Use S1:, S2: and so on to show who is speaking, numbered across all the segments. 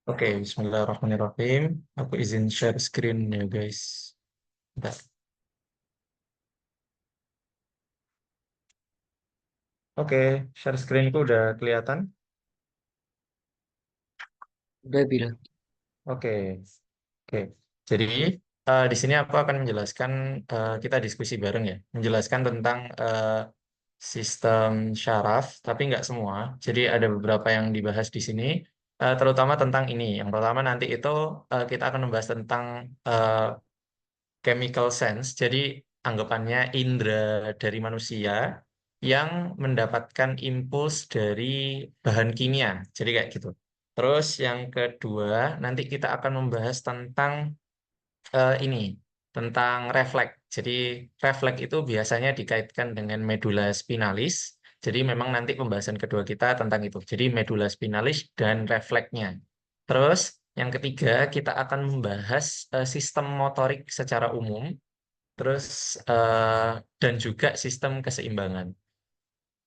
S1: Oke, Bismillahirrahmanirrahim. Aku izin share screen ya, guys. Bentar. Oke, share screenku udah kelihatan.
S2: Udah bilang,
S1: Oke, oke. Jadi di sini aku akan menjelaskan, kita diskusi bareng ya, menjelaskan tentang sistem syaraf, tapi nggak semua. Jadi ada beberapa yang dibahas di sini, terutama tentang ini. Yang pertama nanti itu kita akan membahas tentang eh, chemical sense. Jadi anggapannya indera dari manusia yang mendapatkan impuls dari bahan kimia. Jadi kayak gitu. Terus yang kedua, nanti kita akan membahas tentang ini, tentang refleks. Jadi refleks itu biasanya dikaitkan dengan medula spinalis. Jadi memang nanti pembahasan kedua kita tentang itu. Jadi medula spinalis dan refleksnya. Terus yang ketiga, kita akan membahas sistem motorik secara umum, terus dan juga sistem keseimbangan.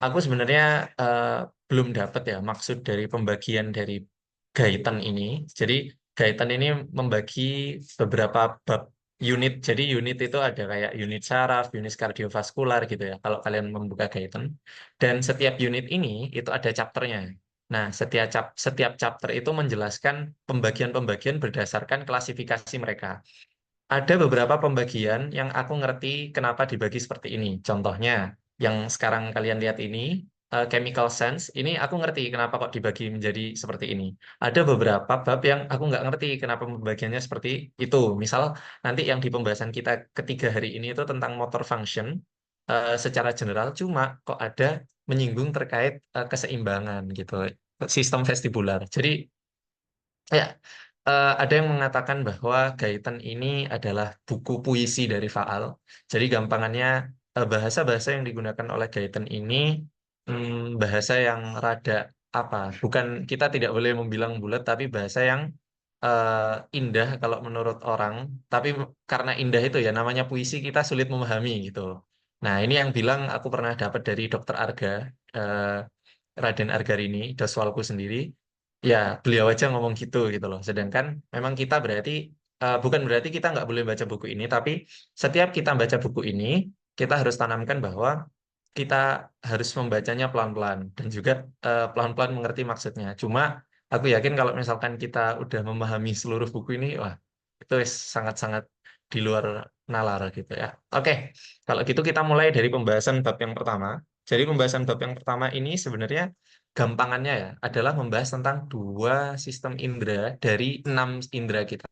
S1: Aku sebenarnya eh, belum dapat ya maksud dari pembagian dari Gaitan ini. Jadi Gaitan ini membagi beberapa bab unit. Jadi unit itu ada kayak unit saraf, unit kardiovaskular gitu ya. Kalau kalian membuka Gaitan. Dan setiap unit ini itu ada chapternya. Nah, setiap chapter itu menjelaskan pembagian-pembagian berdasarkan klasifikasi mereka. Ada beberapa pembagian yang aku ngerti kenapa dibagi seperti ini. Contohnya, yang sekarang kalian lihat ini, chemical sense, ini aku ngerti kenapa kok dibagi menjadi seperti ini. Ada beberapa bab yang aku nggak ngerti kenapa pembagiannya seperti itu. Misal, nanti yang di pembahasan kita ketiga hari ini itu tentang motor function, secara general, cuma kok ada menyinggung terkait keseimbangan gitu, sistem vestibular. Jadi, ya, ada yang mengatakan bahwa Gaitan ini adalah buku puisi dari Faal. Jadi gampangannya bahasa-bahasa yang digunakan oleh Gaitan ini bahasa yang rada apa? Bukan, kita tidak boleh membilang bulat, tapi bahasa yang indah kalau menurut orang. Tapi karena indah itu ya namanya puisi, kita sulit memahami gitu. Nah, ini yang bilang aku pernah dapat dari Dokter Arga, eh, Raden Argarini, Doswalku sendiri. Ya, beliau aja ngomong gitu loh. Sedangkan memang kita berarti bukan berarti kita nggak boleh baca buku ini, tapi setiap kita baca buku ini, kita harus tanamkan bahwa kita harus membacanya pelan-pelan dan juga pelan-pelan mengerti maksudnya. Cuma aku yakin kalau misalkan kita udah memahami seluruh buku ini, wah, itu sangat-sangat di luar nalar gitu ya. Oke, kalau gitu kita mulai dari pembahasan bab yang pertama. Jadi pembahasan bab yang pertama ini sebenarnya gampangannya ya adalah membahas tentang dua sistem indera dari enam indera kita.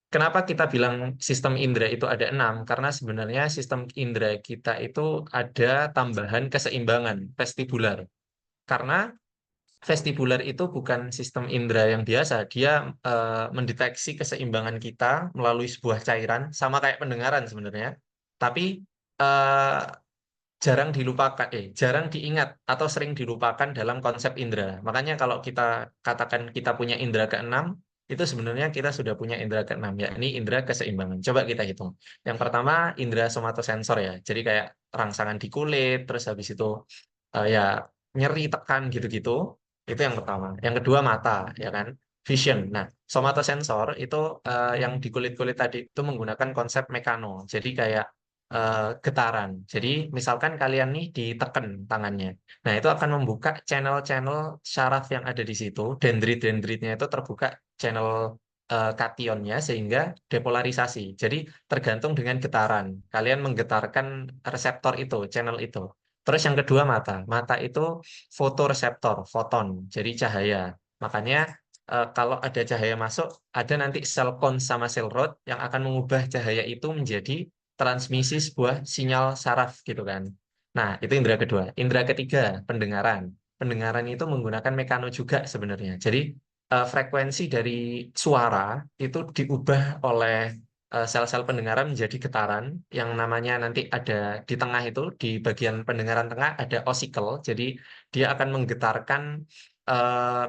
S1: Kenapa kita bilang sistem indera itu ada enam? Karena sebenarnya sistem indera kita itu ada tambahan keseimbangan vestibular. Karena vestibular itu bukan sistem indera yang biasa. Dia mendeteksi keseimbangan kita melalui sebuah cairan, sama kayak pendengaran sebenarnya. Tapi eh, jarang diingat atau sering dilupakan dalam konsep indera. Makanya kalau kita katakan kita punya indera keenam, itu sebenarnya kita sudah punya indera keenam, yakni indera keseimbangan. Coba kita hitung. Yang pertama, indera somatosensor ya. Jadi kayak rangsangan di kulit, terus habis itu ya nyeri, tekan gitu-gitu. Itu yang pertama. Yang kedua, mata, ya kan? Vision. Nah, somatosensor itu yang di kulit-kulit tadi itu menggunakan konsep mekano. Jadi kayak getaran. Jadi misalkan kalian nih ditekan tangannya. Nah, itu akan membuka channel-channel syaraf yang ada di situ. Dendrit-dendritnya itu terbuka channel kationnya sehingga depolarisasi. Jadi tergantung dengan getaran. Kalian menggetarkan reseptor itu, channel itu. Terus yang kedua mata. Mata itu fotoreseptor, foton, jadi cahaya. Makanya kalau ada cahaya masuk, ada nanti sel cone sama sel rod yang akan mengubah cahaya itu menjadi transmisi sebuah sinyal saraf gitu kan. Nah, itu indera kedua. Indera ketiga, pendengaran. Pendengaran itu menggunakan mekano juga sebenarnya. Jadi frekuensi dari suara itu diubah oleh sel-sel pendengaran menjadi getaran yang namanya nanti ada di tengah itu, di bagian pendengaran tengah ada osicle. Jadi dia akan menggetarkan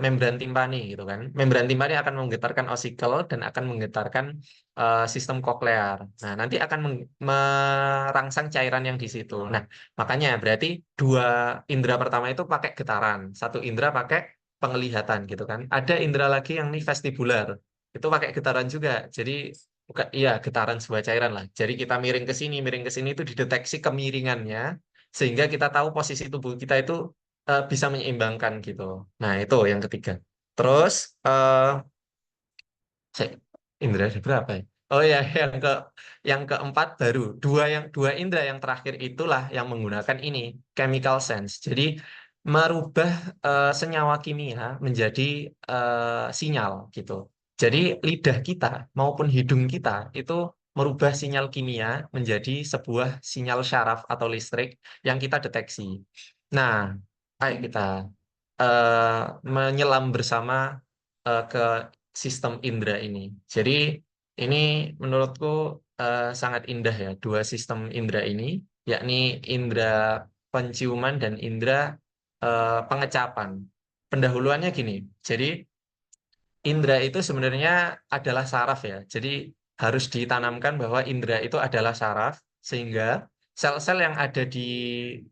S1: membran timpani gitu kan. Membran timpani akan menggetarkan osicle dan akan menggetarkan sistem koklear. Nah, nanti akan merangsang cairan yang di situ. Nah, makanya berarti dua indera pertama itu pakai getaran, satu indera pakai penglihatan gitu kan. Ada indera lagi yang nih vestibular. Itu pakai getaran juga. Jadi bukan iya getaran sebuah cairan lah. Jadi kita miring ke sini itu dideteksi kemiringannya sehingga kita tahu posisi tubuh kita itu bisa menyeimbangkan gitu. Nah, itu yang ketiga. Terus Cek, indra ada berapa ya? Oh ya, yang keempat baru dua indra yang terakhir itulah yang menggunakan ini chemical sense. Jadi merubah senyawa kimia menjadi sinyal gitu. Jadi lidah kita maupun hidung kita itu merubah sinyal kimia menjadi sebuah sinyal syaraf atau listrik yang kita deteksi. Nah, ayo kita menyelam bersama ke sistem indera ini. Jadi ini menurutku sangat indah ya dua sistem indera ini, yakni indera penciuman dan indera pengecapan. Pendahuluannya gini. Jadi indera itu sebenarnya adalah saraf ya. Jadi harus ditanamkan bahwa indera itu adalah saraf sehingga sel-sel yang ada di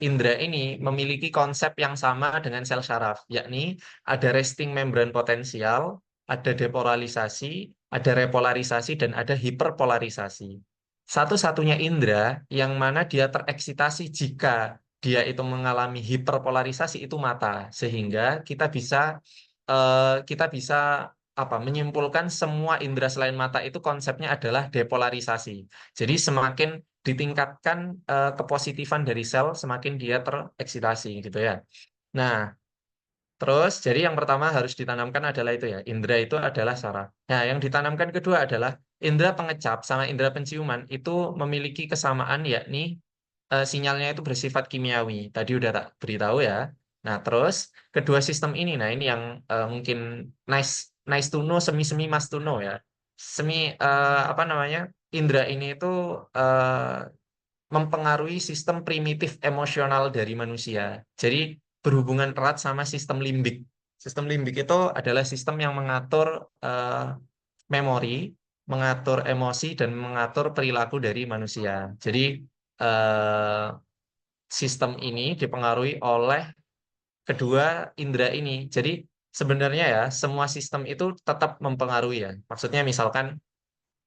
S1: indera ini memiliki konsep yang sama dengan sel saraf, yakni ada resting membran potensial, ada depolarisasi, ada repolarisasi dan ada hiperpolarisasi. Satu-satunya indera yang mana dia tereksitasi jika dia itu mengalami hiperpolarisasi itu mata, sehingga kita bisa menyimpulkan semua indera selain mata itu konsepnya adalah depolarisasi. Jadi semakin ditingkatkan kepositifan dari sel, semakin dia tereksitasi gitu ya. Nah, terus jadi yang pertama harus ditanamkan adalah itu ya, indera itu adalah saraf. Nah, yang ditanamkan kedua adalah indera pengecap sama indera penciuman itu memiliki kesamaan yakni sinyalnya itu bersifat kimiawi. Tadi udah tak beritahu ya. Nah, terus kedua sistem ini, nah ini yang mungkin nice nice to know, semi-semi must to know ya. Semi apa namanya? Indera ini itu eh, mempengaruhi sistem primitif emosional dari manusia. Jadi berhubungan erat sama sistem limbik. Sistem limbik itu adalah sistem yang mengatur memori, mengatur emosi, dan mengatur perilaku dari manusia. Jadi eh, sistem ini dipengaruhi oleh kedua indera ini. Jadi sebenarnya ya semua sistem itu tetap mempengaruhi ya. Maksudnya misalkan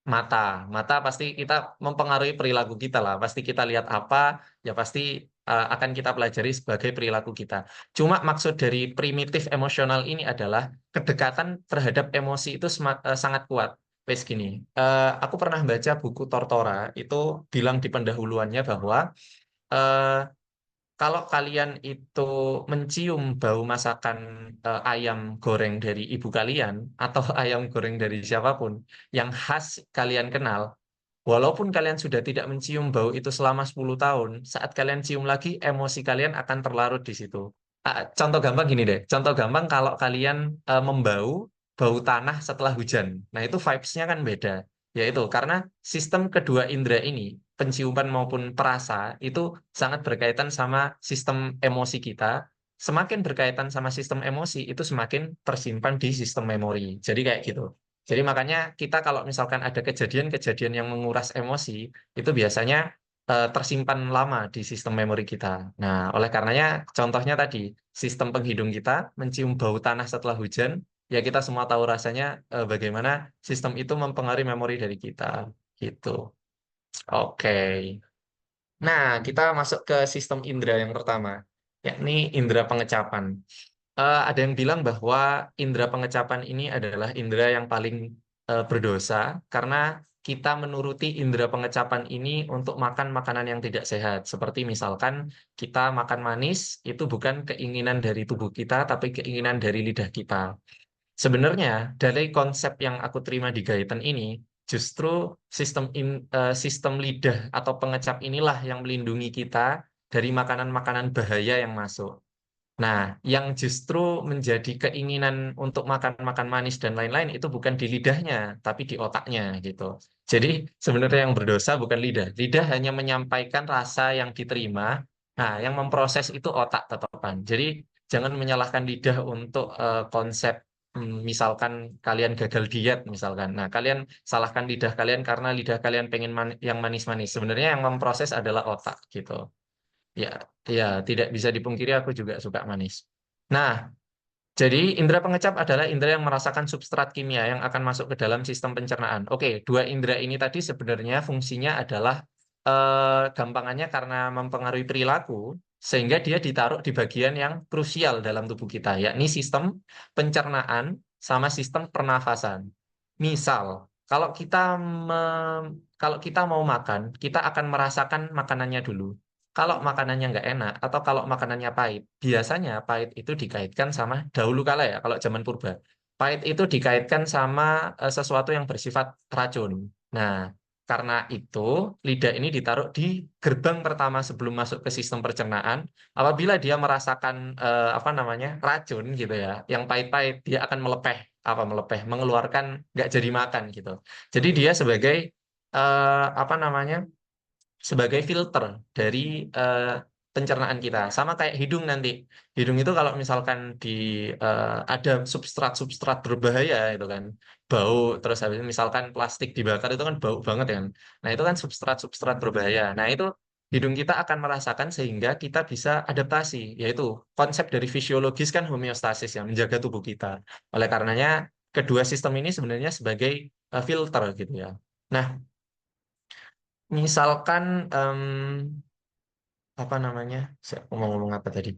S1: mata, mata pasti kita mempengaruhi perilaku kita lah. Pasti kita lihat apa, ya pasti akan kita pelajari sebagai perilaku kita. Cuma maksud dari primitif emosional ini adalah kedekatan terhadap emosi itu sangat kuat. Wes gini, aku pernah baca buku Tortora itu bilang di pendahuluannya bahwa eh, kalau kalian itu mencium bau masakan ayam goreng dari ibu kalian atau ayam goreng dari siapapun yang khas kalian kenal, walaupun kalian sudah tidak mencium bau itu selama 10 tahun, saat kalian cium lagi, emosi kalian akan terlarut di situ. Contoh gampang gini deh, contoh gampang kalau kalian bau tanah setelah hujan. Nah itu vibes-nya kan beda. Yaitu karena sistem kedua indera ini, penciuman maupun perasa, itu sangat berkaitan sama sistem emosi kita. Semakin berkaitan sama sistem emosi, itu semakin tersimpan di sistem memori. Jadi kayak gitu. Jadi makanya kita kalau misalkan ada kejadian-kejadian yang menguras emosi, itu biasanya tersimpan lama di sistem memori kita. Nah, oleh karenanya contohnya tadi, sistem penghidung kita mencium bau tanah setelah hujan, ya kita semua tahu rasanya bagaimana sistem itu mempengaruhi memori dari kita. Gitu. Oke. Nah, kita masuk ke sistem indera yang pertama, yakni indera pengecapan. Ada yang bilang bahwa indera pengecapan ini adalah indera yang paling berdosa karena kita menuruti indera pengecapan ini untuk makan makanan yang tidak sehat. Seperti misalkan kita makan manis, itu bukan keinginan dari tubuh kita, tapi keinginan dari lidah kita. Sebenarnya dari konsep yang aku terima di Gaiten ini, justru sistem lidah atau pengecap inilah yang melindungi kita dari makanan-makanan bahaya yang masuk. Nah, yang justru menjadi keinginan untuk makan-makan manis dan lain-lain itu bukan di lidahnya, tapi di otaknya gitu. Jadi sebenarnya yang berdosa bukan lidah. Lidah hanya menyampaikan rasa yang diterima. Nah, yang memproses itu otak tetapan. Jadi jangan menyalahkan lidah untuk konsep misalkan kalian gagal diet misalkan. Nah, kalian salahkan lidah kalian karena lidah kalian pengen yang manis-manis. Sebenarnya yang memproses adalah otak gitu. Ya, ya, tidak bisa dipungkiri aku juga suka manis. Nah, Jadi indera pengecap adalah indera yang merasakan substrat kimia yang akan masuk ke dalam sistem pencernaan. Oke, dua indera ini tadi sebenarnya fungsinya adalah gampangannya karena mempengaruhi perilaku, sehingga dia ditaruh di bagian yang krusial dalam tubuh kita, yakni sistem pencernaan sama sistem pernafasan. Misal, kalau kita mau makan, kita akan merasakan makanannya dulu. Kalau makanannya nggak enak atau kalau makanannya pahit, biasanya pahit itu dikaitkan sama dahulu kala ya, kalau zaman purba. Pahit itu dikaitkan sama sesuatu yang bersifat racun. Nah, karena itu lidah ini ditaruh di gerbang pertama sebelum masuk ke sistem pencernaan. Apabila dia merasakan apa namanya racun gitu ya, yang pahit-pahit, dia akan melepeh, mengeluarkan nggak jadi makan gitu. Jadi dia sebagai apa namanya? Sebagai filter dari pencernaan kita. Sama kayak hidung nanti. Hidung itu kalau misalkan ada substrat-substrat berbahaya itu kan, bau, terus habis itu misalkan plastik dibakar itu kan bau banget kan. Nah, itu kan substrat-substrat berbahaya. Nah, itu hidung kita akan merasakan sehingga kita bisa adaptasi, yaitu konsep dari fisiologis kan homeostasis yang menjaga tubuh kita. Oleh karenanya kedua sistem ini sebenarnya sebagai filter gitu ya. Nah, misalkan apa namanya? Saya mau ngomong apa tadi?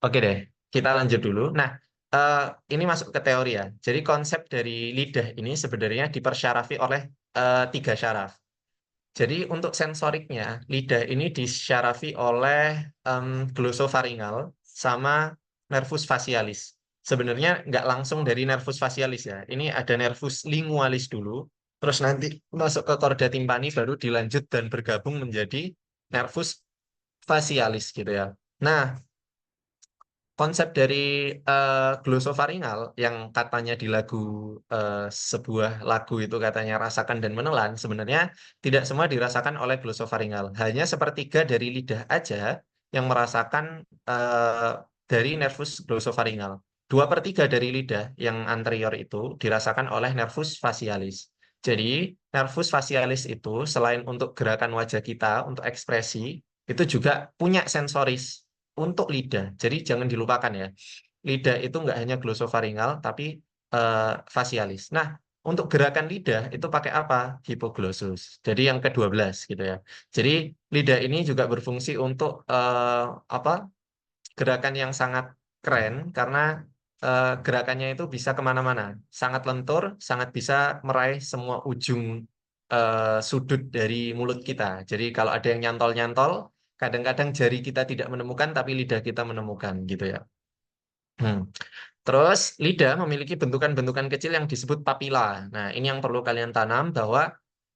S1: Oke deh, kita lanjut dulu. Nah, eh, ini masuk ke teori ya. Jadi konsep dari lidah ini sebenarnya dipersyarafi oleh tiga syaraf. Jadi untuk sensoriknya, lidah ini disyarafi oleh glossofaringal sama nervus facialis. Sebenarnya nggak langsung dari nervus facialis ya. Ini ada nervus lingualis dulu, terus nanti masuk ke chorda timpani, baru dilanjut dan bergabung menjadi nervus facialis gitu ya. Nah, konsep dari glossofaringal yang katanya di lagu sebuah lagu itu katanya rasakan dan menelan, sebenarnya tidak semua dirasakan oleh glossofaringal. Hanya sepertiga dari lidah aja yang merasakan dari nervus glossofaringal. Dua per tiga dari lidah yang anterior itu dirasakan oleh nervus facialis. Jadi, nervus facialis itu selain untuk gerakan wajah kita, untuk ekspresi, itu juga punya sensoris untuk lidah. Jadi jangan dilupakan ya. Lidah itu nggak hanya glossofaringal, tapi facialis. Nah, untuk gerakan lidah itu pakai apa? Hipoglossus. Jadi yang ke-12 gitu ya. Jadi lidah ini juga berfungsi untuk apa? Gerakan yang sangat keren karena gerakannya itu bisa kemana-mana. Sangat lentur, sangat bisa meraih semua ujung sudut dari mulut kita. Jadi kalau ada yang nyantol-nyantol, kadang-kadang jari kita tidak menemukan, tapi lidah kita menemukan gitu ya. Hmm. Terus lidah memiliki bentukan-bentukan kecil yang disebut papila. Nah, ini yang perlu kalian tanam bahwa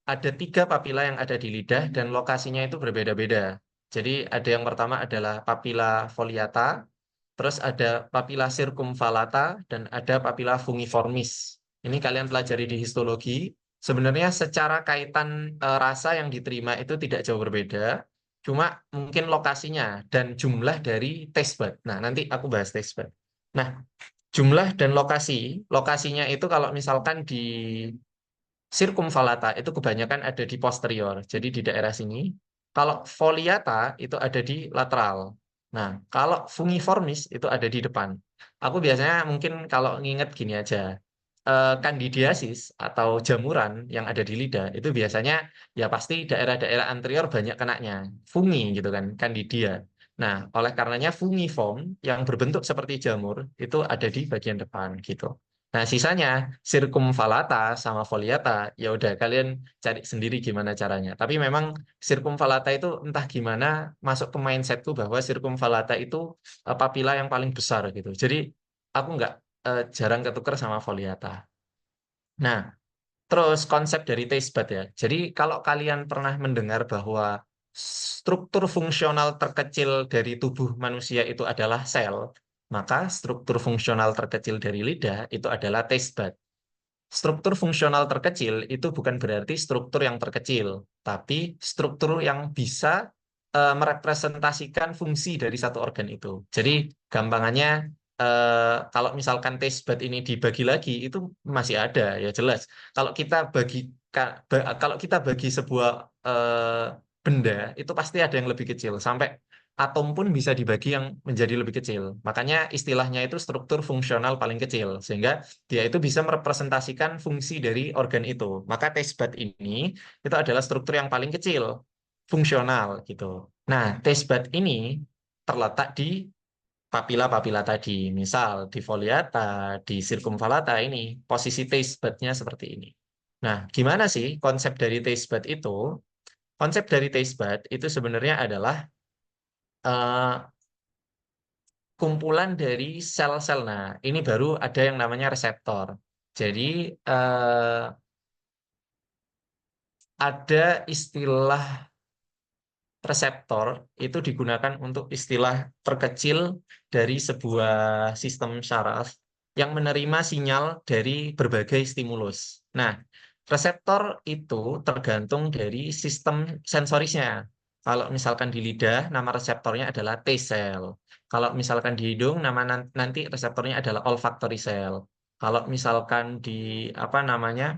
S1: ada tiga papila yang ada di lidah dan lokasinya itu berbeda-beda. Jadi ada yang pertama adalah papila foliata, terus ada papila circumvallata, dan ada papila fungiformis. Ini kalian pelajari di histologi. Sebenarnya secara kaitan rasa yang diterima itu tidak jauh berbeda, cuma mungkin lokasinya dan jumlah dari taste bud. Nah, nanti aku bahas taste bud. Nah, jumlah dan lokasinya itu kalau misalkan di circumvallata itu kebanyakan ada di posterior, jadi di daerah sini. Kalau foliata itu ada di lateral. Nah, kalau fungiformis itu ada di depan. Aku biasanya mungkin kalau nginget gini aja, kandidiasis atau jamuran yang ada di lidah itu biasanya ya pasti daerah-daerah anterior banyak kenanya, fungi gitu kan, kandidia. Nah, oleh karenanya fungiform yang berbentuk seperti jamur itu ada di bagian depan gitu. Nah, sisanya circumvallata sama foliata, ya udah kalian cari sendiri gimana caranya. Tapi memang circumvallata itu entah gimana masuk ke mindsetku bahwa circumvallata itu papila yang paling besar gitu. Jadi aku nggak jarang ketuker sama foliata. Nah, terus konsep dari taste bud ya. Jadi kalau kalian pernah mendengar bahwa struktur fungsional terkecil dari tubuh manusia itu adalah sel, maka struktur fungsional terkecil dari lidah itu adalah taste bud. Struktur fungsional terkecil itu bukan berarti struktur yang terkecil, tapi struktur yang bisa merepresentasikan fungsi dari satu organ itu. Jadi gampangannya kalau misalkan taste bud ini dibagi lagi itu masih ada ya jelas. Kalau kita bagi kalau kita bagi sebuah benda itu pasti ada yang lebih kecil sampai atom pun bisa dibagi yang menjadi lebih kecil. Makanya istilahnya itu struktur fungsional paling kecil, sehingga dia itu bisa merepresentasikan fungsi dari organ itu. Maka taste bud ini itu adalah struktur yang paling kecil, fungsional gitu. Nah, taste bud ini terletak di papila-papila tadi. Misal di foliata, di circumvallata ini, posisi taste bud-nya seperti ini. Nah, gimana sih konsep dari taste bud itu? Konsep dari taste bud itu sebenarnya adalah eh, kumpulan dari sel-sel. Nah, ini baru ada yang namanya reseptor. Jadi, eh, ada istilah reseptor itu digunakan untuk istilah terkecil dari sebuah sistem syaraf yang menerima sinyal dari berbagai stimulus. Nah, reseptor itu tergantung dari sistem sensorisnya. Kalau misalkan di lidah, nama reseptornya adalah T-cell. Kalau misalkan di hidung, nama nanti reseptornya adalah olfactory cell. Kalau misalkan di apa namanya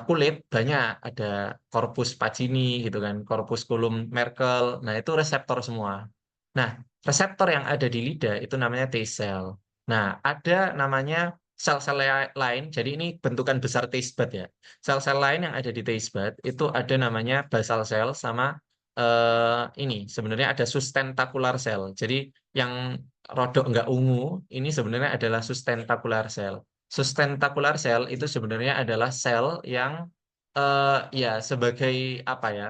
S1: kulit banyak ada corpus pacini gitu kan, corpus callum Merkel. Nah, itu reseptor semua. Nah, reseptor yang ada di lidah itu namanya T-cell. Nah, ada namanya sel-sel lain. Jadi ini bentukan besar taste bud ya. Sel-sel lain yang ada di taste bud itu ada namanya basal cell sama ini sebenarnya ada sustentacular cell. Jadi yang rodok nggak ungu ini sebenarnya adalah sustentacular cell. Sustentacular cell itu sebenarnya adalah sel yang ya sebagai apa ya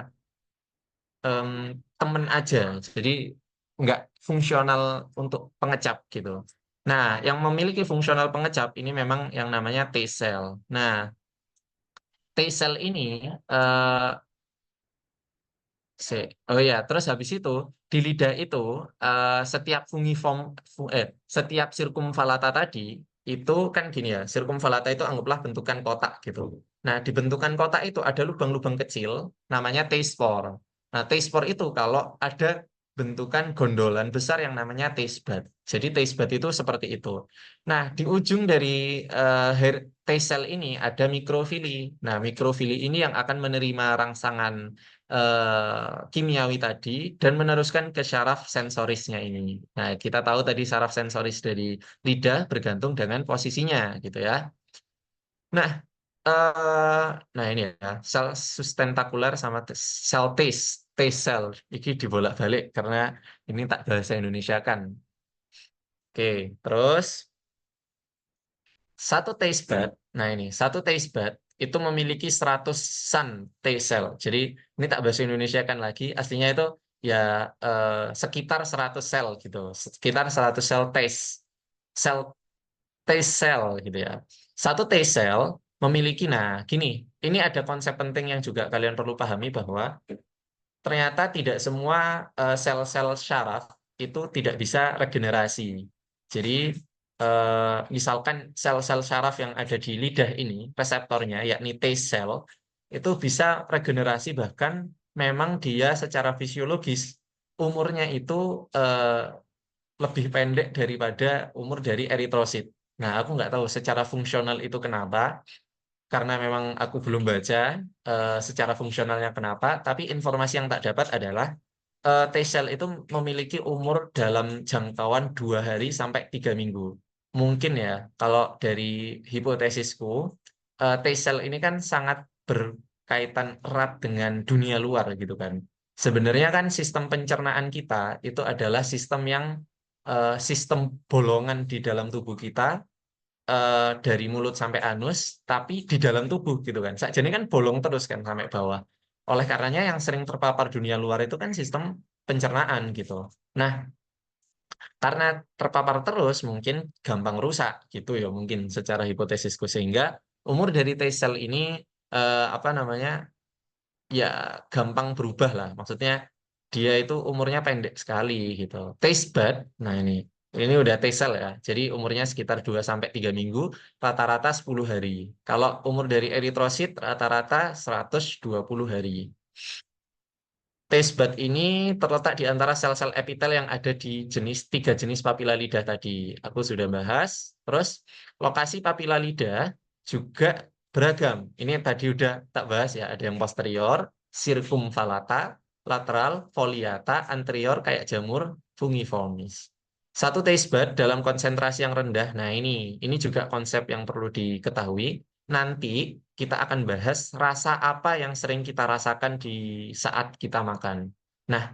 S1: em, temen aja, jadi nggak fungsional untuk pengecap gitu. Nah, yang memiliki fungsional pengecap ini memang yang namanya T cell. Nah, T cell ini eh, oh ya, terus habis itu di lidah itu setiap fungiform, setiap sirkumvalata tadi itu kan gini ya, sirkumvalata itu anggaplah bentukan kotak gitu. Nah, di bentukan kotak itu ada lubang-lubang kecil, namanya T-spore. Nah, T-spore itu kalau ada bentukan gondolan besar yang namanya T-bud. Jadi T-bud itu seperti itu. Nah, di ujung dari T-cell ini ada mikrofili. Nah, mikrofili ini yang akan menerima rangsangan kimiawi tadi dan meneruskan ke syaraf sensorisnya ini. Nah, kita tahu tadi syaraf sensoris dari lidah bergantung dengan posisinya gitu ya. Nah, nah ini ya, sel sustentakular sama sel T cell. Ini dibolak-balik karena ini tak bahasa Indonesia kan. Oke, terus satu taste bud, nah ini, satu taste bud itu memiliki seratusan T cell. Jadi ini tak bahasa Indonesia kan lagi, aslinya itu ya sekitar 100 sel gitu. Sekitar 100 sel sel T cell gitu ya. Satu T cell memiliki, nah gini, ini ada konsep penting yang juga kalian perlu pahami bahwa ternyata tidak semua sel-sel syaraf itu tidak bisa regenerasi. Jadi, misalkan sel-sel syaraf yang ada di lidah ini, reseptornya, yakni T cell, itu bisa regenerasi bahkan memang dia secara fisiologis umurnya itu lebih pendek daripada umur dari eritrosit. Nah, aku nggak tahu secara fungsional itu kenapa, karena memang aku belum baca secara fungsionalnya kenapa, tapi informasi yang tak dapat adalah T-cell itu memiliki umur dalam jangkauan 2 hari sampai 3 minggu. Mungkin ya, kalau dari hipotesisku, T-cell ini kan sangat berkaitan erat dengan dunia luar gitu kan. Sebenarnya kan sistem pencernaan kita itu adalah sistem yang sistem bolongan di dalam tubuh kita dari mulut sampai anus, tapi di dalam tubuh gitu kan. Jadi kan bolong terus kan sampai bawah. Oleh karenanya yang sering terpapar dunia luar itu kan sistem pencernaan gitu. Nah, karena terpapar terus mungkin gampang rusak gitu ya mungkin secara hipotesisku sehingga umur dari T cell ini apa namanya ya gampang berubah lah. Maksudnya dia itu umurnya pendek sekali gitu. Taste bud, nah ini udah T cell ya. Jadi umurnya sekitar 2 sampai 3 minggu, rata-rata 10 hari. Kalau umur dari eritrosit rata-rata 120 hari. Taste bud ini terletak di antara sel-sel epitel yang ada di tiga jenis papila lidah tadi. Aku sudah bahas. Terus lokasi papila lidah juga beragam. Ini tadi udah tak bahas ya. Ada yang posterior, circumvallata, lateral, foliata, anterior kayak jamur, fungiformis. Satu taste bud dalam konsentrasi yang rendah. Nah, ini juga konsep yang perlu diketahui. Nanti kita akan bahas rasa apa yang sering kita rasakan di saat kita makan. Nah,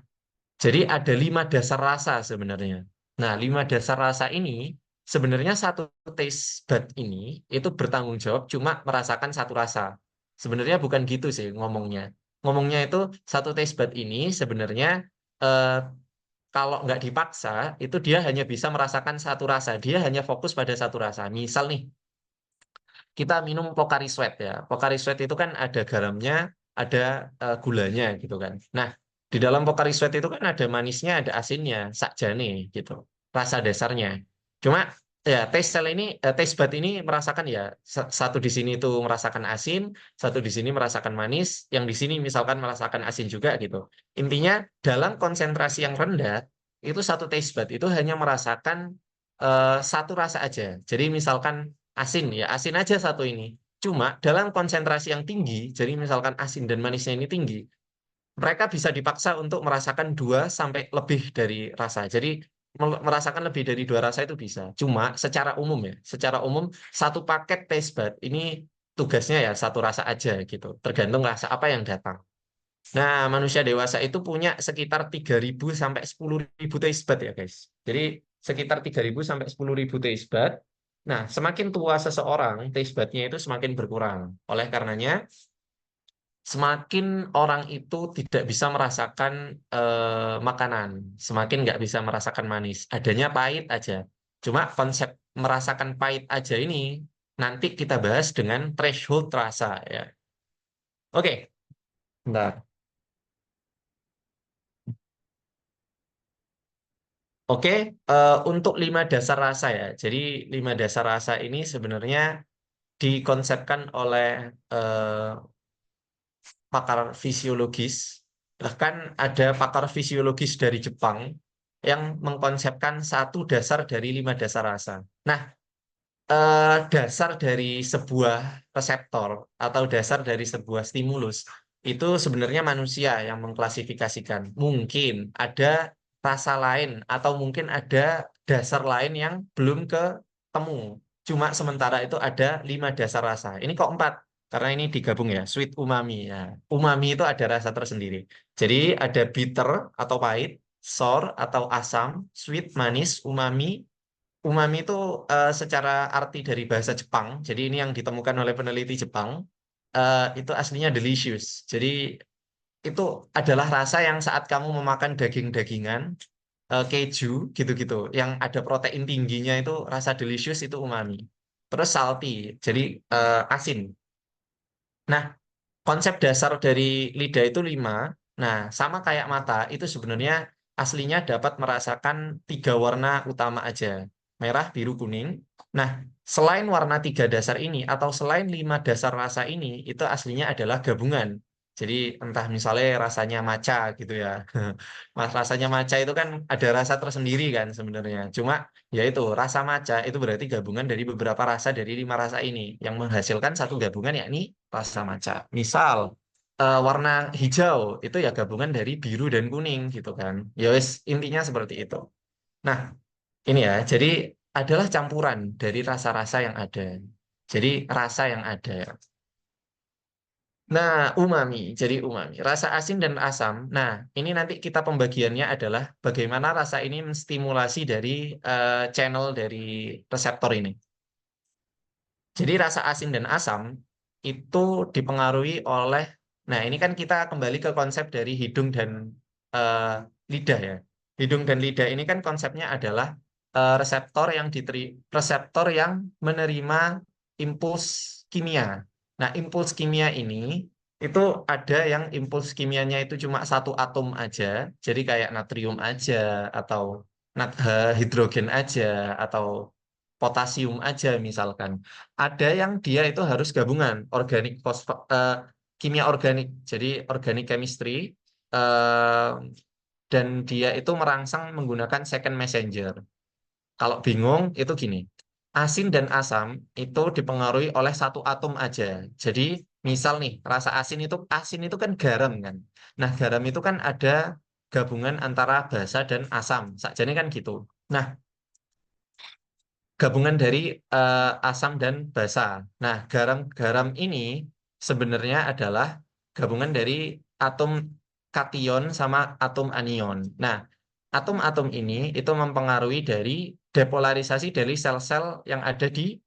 S1: jadi ada 5 dasar rasa sebenarnya. Nah, 5 dasar rasa ini sebenarnya satu taste bud ini itu bertanggung jawab cuma merasakan satu rasa. Sebenarnya bukan gitu sih ngomongnya. Ngomongnya itu satu taste bud ini sebenarnya eh, kalau nggak dipaksa itu dia hanya bisa merasakan satu rasa. Dia hanya fokus pada satu rasa. Misal nih, kita minum Pocari Sweat ya. Pocari Sweat itu kan ada garamnya, ada gulanya gitu kan. Nah, di dalam Pocari Sweat itu kan ada manisnya, ada asinnya, sakjane gitu. Rasa dasarnya. Cuma ya taste bud ini merasakan ya satu di sini itu merasakan asin, satu di sini merasakan manis, yang di sini misalkan merasakan asin juga gitu. Intinya dalam konsentrasi yang rendah itu satu taste bud itu hanya merasakan satu rasa aja. Jadi misalkan asin ya, asin aja satu ini. Cuma dalam konsentrasi yang tinggi, jadi misalkan asin dan manisnya ini tinggi, mereka bisa dipaksa untuk merasakan 2 sampai lebih dari rasa. Jadi merasakan lebih dari 2 rasa itu bisa. Cuma secara umum ya, secara umum satu paket taste bud ini tugasnya ya satu rasa aja gitu. Tergantung rasa apa yang datang. Nah, manusia dewasa itu punya sekitar 3.000 sampai 10.000 taste bud ya, guys. Jadi sekitar 3.000 sampai 10.000 taste bud. Nah, semakin tua seseorang, taste budnya itu semakin berkurang. Oleh karenanya, semakin orang itu tidak bisa merasakan makanan, semakin nggak bisa merasakan manis. Adanya pahit aja. Cuma konsep merasakan pahit aja ini nanti kita bahas dengan threshold rasa ya. Oke, bentar. Oke, untuk 5 dasar rasa ya. Jadi 5 dasar rasa ini sebenarnya dikonsepkan oleh eh, pakar fisiologis. Bahkan ada pakar fisiologis dari Jepang yang mengkonsepkan satu dasar dari 5 dasar rasa. Nah, dasar dari sebuah reseptor atau dasar dari sebuah stimulus itu sebenarnya manusia yang mengklasifikasikan. Mungkin ada rasa lain atau mungkin ada dasar lain yang belum ketemu. Cuma sementara itu ada 5 dasar rasa. Ini kok 4? Karena ini digabung ya, sweet umami. Ya, umami itu ada rasa tersendiri. Jadi ada bitter atau pahit, sour atau asam, sweet, manis, umami. Umami itu secara arti dari bahasa Jepang, jadi ini yang ditemukan oleh peneliti Jepang, itu aslinya delicious. Jadi itu adalah rasa yang saat kamu memakan daging-dagingan, keju, gitu-gitu, yang ada protein tingginya itu rasa delicious itu umami. Terus salty, jadi asin. Nah, konsep dasar dari lidah itu 5. Nah, sama kayak mata, itu sebenarnya aslinya dapat merasakan 3 warna utama aja. Merah, biru, kuning. Nah, selain warna 3 dasar ini, atau selain 5 dasar rasa ini, itu aslinya adalah gabungan. Jadi, entah misalnya rasanya maca gitu ya. Mas rasanya maca itu kan ada rasa tersendiri kan sebenarnya. Cuma, ya itu, rasa maca itu berarti gabungan dari beberapa rasa dari 5 rasa ini. Yang menghasilkan satu gabungan yakni rasa maca. Misal warna hijau itu ya gabungan dari biru dan kuning gitu kan. Ya wes intinya seperti itu. Nah, ini ya. Jadi adalah campuran dari rasa-rasa yang ada. Jadi rasa yang ada. Nah, umami. Jadi umami. Rasa asin dan asam. Nah, ini nanti kita pembagiannya adalah bagaimana rasa ini menstimulasi dari channel dari reseptor ini. Jadi rasa asin dan asam itu dipengaruhi oleh, nah ini kan kita kembali ke konsep dari hidung dan eh, lidah ya. Hidung dan lidah ini kan konsepnya adalah reseptor yang menerima impuls kimia. Nah, impuls kimia ini itu ada yang impuls kimianya itu cuma satu atom aja, jadi kayak natrium aja atau hidrogen aja atau potasium aja misalkan. Ada yang dia itu harus gabungan organik kimia organik, jadi organic chemistry eh, dan dia itu merangsang menggunakan second messenger. Kalau bingung itu gini. asin dan asam itu dipengaruhi oleh satu atom aja. Jadi misal nih, rasa asin itu kan garam kan. Nah, garam itu kan ada gabungan antara basa dan asam. Sakjane kan gitu. Nah, gabungan dari asam dan basa. Nah, garam-garam ini sebenarnya adalah gabungan dari atom kation sama atom anion. Nah, atom-atom ini itu mempengaruhi dari depolarisasi dari sel-sel yang ada di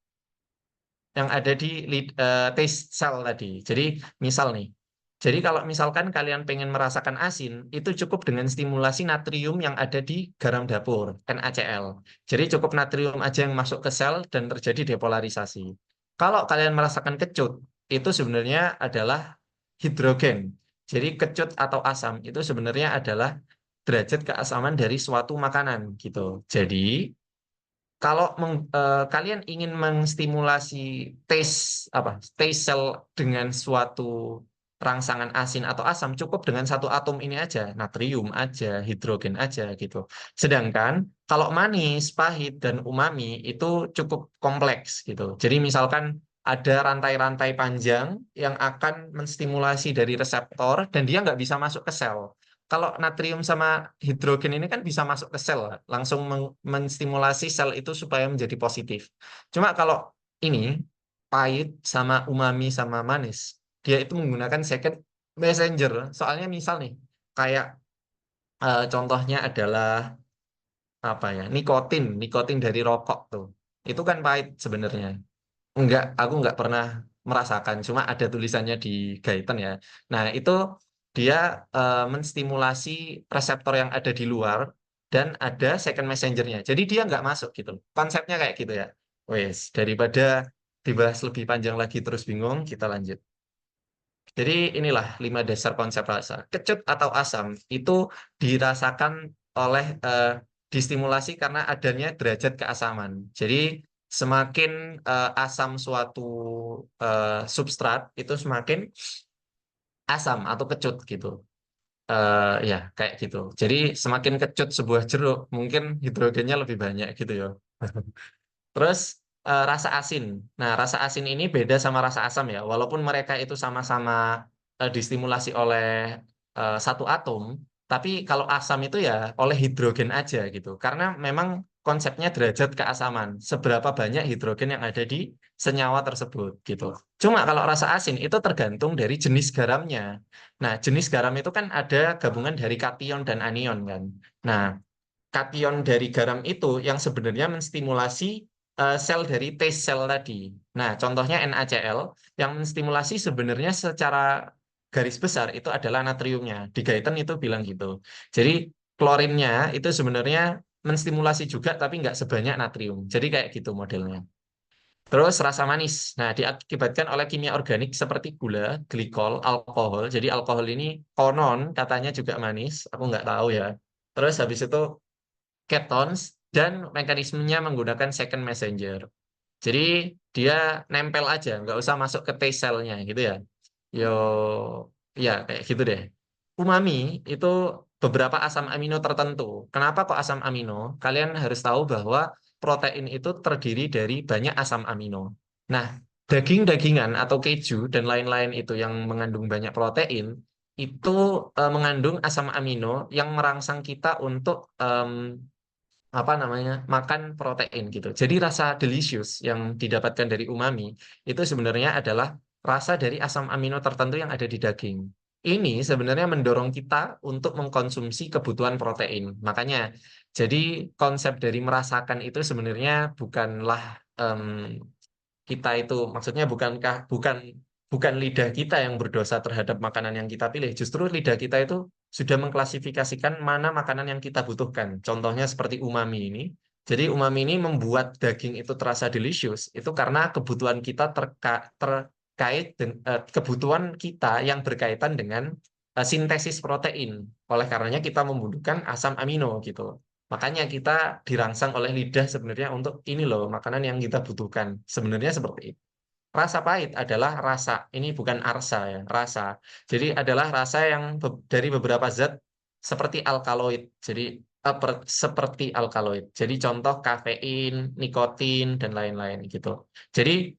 S1: taste cell tadi. Jadi misal nih, jadi kalau misalkan kalian pengen merasakan asin, itu cukup dengan stimulasi natrium yang ada di garam dapur, NaCl. Jadi cukup natrium aja yang masuk ke sel dan terjadi depolarisasi. Kalau kalian merasakan kecut, itu sebenarnya adalah hidrogen. Jadi kecut atau asam itu sebenarnya adalah derajat keasaman dari suatu makanan gitu. Jadi kalau kalian ingin menstimulasi taste cell dengan suatu rangsangan asin atau asam, cukup dengan satu atom ini aja, natrium aja, hidrogen aja gitu. Sedangkan kalau manis, pahit, dan umami itu cukup kompleks gitu. Jadi misalkan ada rantai-rantai panjang yang akan menstimulasi dari reseptor dan dia nggak bisa masuk ke sel. Kalau natrium sama hidrogen ini kan bisa masuk ke sel, langsung menstimulasi sel itu supaya menjadi positif. Cuma kalau ini pahit sama umami sama manis, dia itu menggunakan second messenger. Soalnya misal nih, kayak contohnya adalah apa ya, nikotin, nikotin dari rokok tuh. Itu kan pahit sebenarnya. Aku nggak pernah merasakan, cuma ada tulisannya di guidance ya. Nah, itu dia menstimulasi reseptor yang ada di luar dan ada second messenger-nya. Jadi dia nggak masuk gitu. Konsepnya kayak gitu ya. Wes, daripada dibahas lebih panjang lagi terus bingung, kita lanjut. Jadi inilah 5 dasar konsep rasa. Kecut atau asam itu dirasakan oleh distimulasi karena adanya derajat keasaman. Jadi semakin asam suatu substrat itu semakin asam atau kecut gitu. Ya kayak gitu. Jadi semakin kecut sebuah jeruk, mungkin hidrogennya lebih banyak gitu ya. Terus rasa asin. Nah, rasa asin ini beda sama rasa asam ya. Walaupun mereka itu sama-sama distimulasi oleh satu atom, tapi kalau asam itu ya oleh hidrogen aja gitu. Karena memang konsepnya derajat keasaman. Seberapa banyak hidrogen yang ada di senyawa tersebut gitu. Cuma kalau rasa asin itu tergantung dari jenis garamnya. Nah, jenis garam itu kan ada gabungan dari kation dan anion kan. Nah, kation dari garam itu yang sebenarnya menstimulasi sel dari T sel tadi. Nah, contohnya NaCl yang menstimulasi sebenarnya secara garis besar itu adalah natriumnya. Di Guyton itu bilang gitu. Jadi klorinnya itu sebenarnya menstimulasi juga tapi nggak sebanyak natrium. Jadi kayak gitu modelnya. Terus rasa manis. Nah, diakibatkan oleh kimia organik seperti gula, glikol, alkohol. Jadi alkohol ini konon katanya juga manis. Aku nggak tahu ya. Terus habis itu ketones dan mekanismenya menggunakan second messenger. Jadi dia nempel aja, nggak usah masuk ke T cell-nya gitu ya. Yo, ya kayak gitu deh. Umami itu beberapa asam amino tertentu. Kenapa kok asam amino? Kalian harus tahu bahwa protein itu terdiri dari banyak asam amino. Nah, daging-dagingan atau keju dan lain-lain itu yang mengandung banyak protein itu mengandung asam amino yang merangsang kita untuk apa namanya makan protein gitu. Jadi rasa delicious yang didapatkan dari umami itu sebenarnya adalah rasa dari asam amino tertentu yang ada di daging. Ini sebenarnya mendorong kita untuk mengkonsumsi kebutuhan protein. Makanya, jadi konsep dari merasakan itu sebenarnya bukanlah em, kita itu maksudnya bukan bukan lidah kita yang berdosa terhadap makanan yang kita pilih. Justru lidah kita itu sudah mengklasifikasikan mana makanan yang kita butuhkan. Contohnya seperti umami ini. Jadi umami ini membuat daging itu terasa delicious itu karena kebutuhan kita terkait kebutuhan kita yang berkaitan dengan sintesis protein. Oleh karenanya kita membutuhkan asam amino gitu. Makanya kita dirangsang oleh lidah sebenarnya untuk ini loh makanan yang kita butuhkan. Sebenarnya seperti itu. Rasa pahit adalah rasa. Ini bukan arsa ya, rasa. Jadi adalah rasa yang dari beberapa zat seperti alkaloid. Jadi seperti alkaloid. Jadi contoh kafein, nikotin, dan lain-lain gitu. Jadi